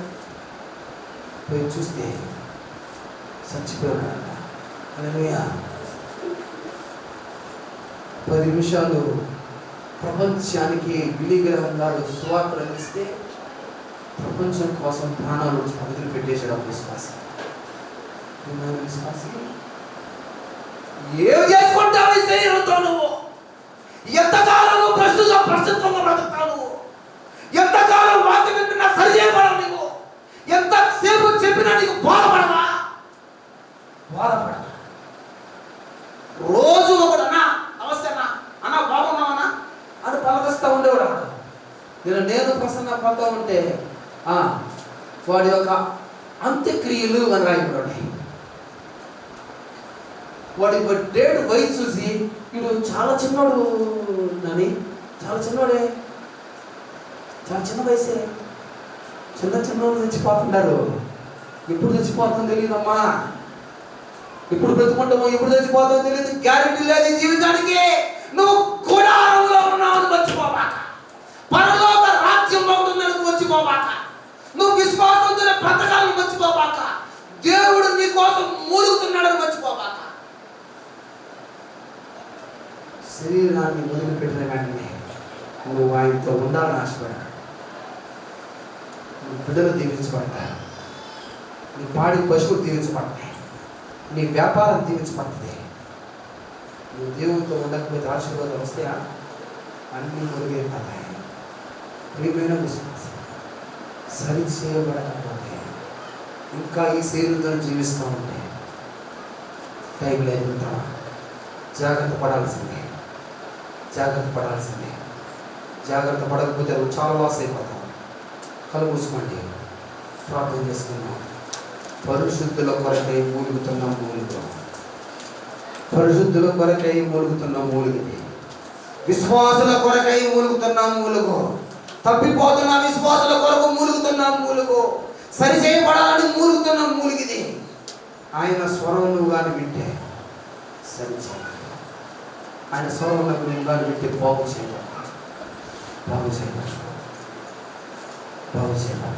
పోయి చూస్తే చచ్చిపోయాడంట. హల్లెలూయా. 10 నిమిషాలు ప్రపంచానికి బిల్లీ గ్రహం గారు సువార్త అందిస్తే ప్రపంచం కోసం ప్రాణాలు వదిలి పెట్టేసాడు విశ్వాసం. ఏం చేసుకుంటావు ఈ శరీరంతో? నువ్వు ఎంతకాలం నువ్వు ప్రస్తుతంగా బ్రతుకుతావు? ఎంతకాలం వాక్యం వింటున్నా సరి చేయబడవు? నువ్వు ఎంతసేపు చెప్పినా నీకు బాధపడదా? రోజు నేను ప్రసన్న పడతా ఉంటే వాడి యొక్క అంత్యక్రియలు అని రాయబడి, వాడి డేట్ వయసు చూసి వీడు చాలా చిన్నోడు నని, చాలా చిన్నోడే, చాలా చిన్న వయసే, చిన్నోడు చచ్చిపోతున్నారు. ఎప్పుడు చచ్చిపోతుందో తెలియదమ్మా, ఎప్పుడు బ్రతుకుంటామో ఎప్పుడు చచ్చిపోతామో తెలియదు, గ్యారెంటీ లేదు ఈ జీవితానికి. నువ్వు గుడారంలో ఉన్నావు మర్చిపోబాక, పరలోక రాజ్యంలో ఉంటుందని మర్చిపోబాక, నువ్వు విశ్వాసంతో బ్రతకాలను మర్చిపోబాక, దేవుడు నీ కోసం మూలుగుతున్నాడని మర్చిపోబాక. శరీరాన్ని వదిలిపెట్టిన వెంటనే నువ్వు ఆయనతో ఉండాలని ఆశపడా. నీ బిడ్డలు దీవించబడతారు, నీ పాడి పశువులు దీవించబడతాయి, నీ వ్యాపారం దీవించబడుతుంది. నువ్వు దేవునితో ఉండకపోతే ఆశీర్వాదాలు వస్తాయా? అన్నీ మురిగిపోతాయి. ప్రియమైన విశ్వాసం, సరి చేయబడకపోతే ఇంకా ఈ శరీరంతో జీవిస్తూ ఉంటే టైం లేదు. జాగ్రత్త పడాల్సిందే, జాగ్రత్త పడాల్సిందే. జాగ్రత్త పడకపోతే నువ్వు చాలా లాస్ అయిపోతావు. కళ్ళు మూసుకోండి, ప్రార్థన చేసుకున్నాం. పరిశుద్ధుల కొరకై మూలుగుతున్నాం మూలుగు, పరిశుద్ధుల కొరకై మూలుగుతున్నాం మూలుగుది, విశ్వాసుల కొరకై మూలుగుతున్నాం మూలుగు, తప్పిపోతున్న విశ్వాసుల కొరకు మూలుగుతున్నాం మూలుగు, సరిచేయబడాలని మూలుగుతున్నాం మూలిగిది. ఆయన స్వరం నువ్వు కానీ వింటే సరిచేయ, ఆయన స్వరం నువ్వు కానీ వింటే బాగు చేయబడ, బాగు చేయబడ, బాగు చేయబడ.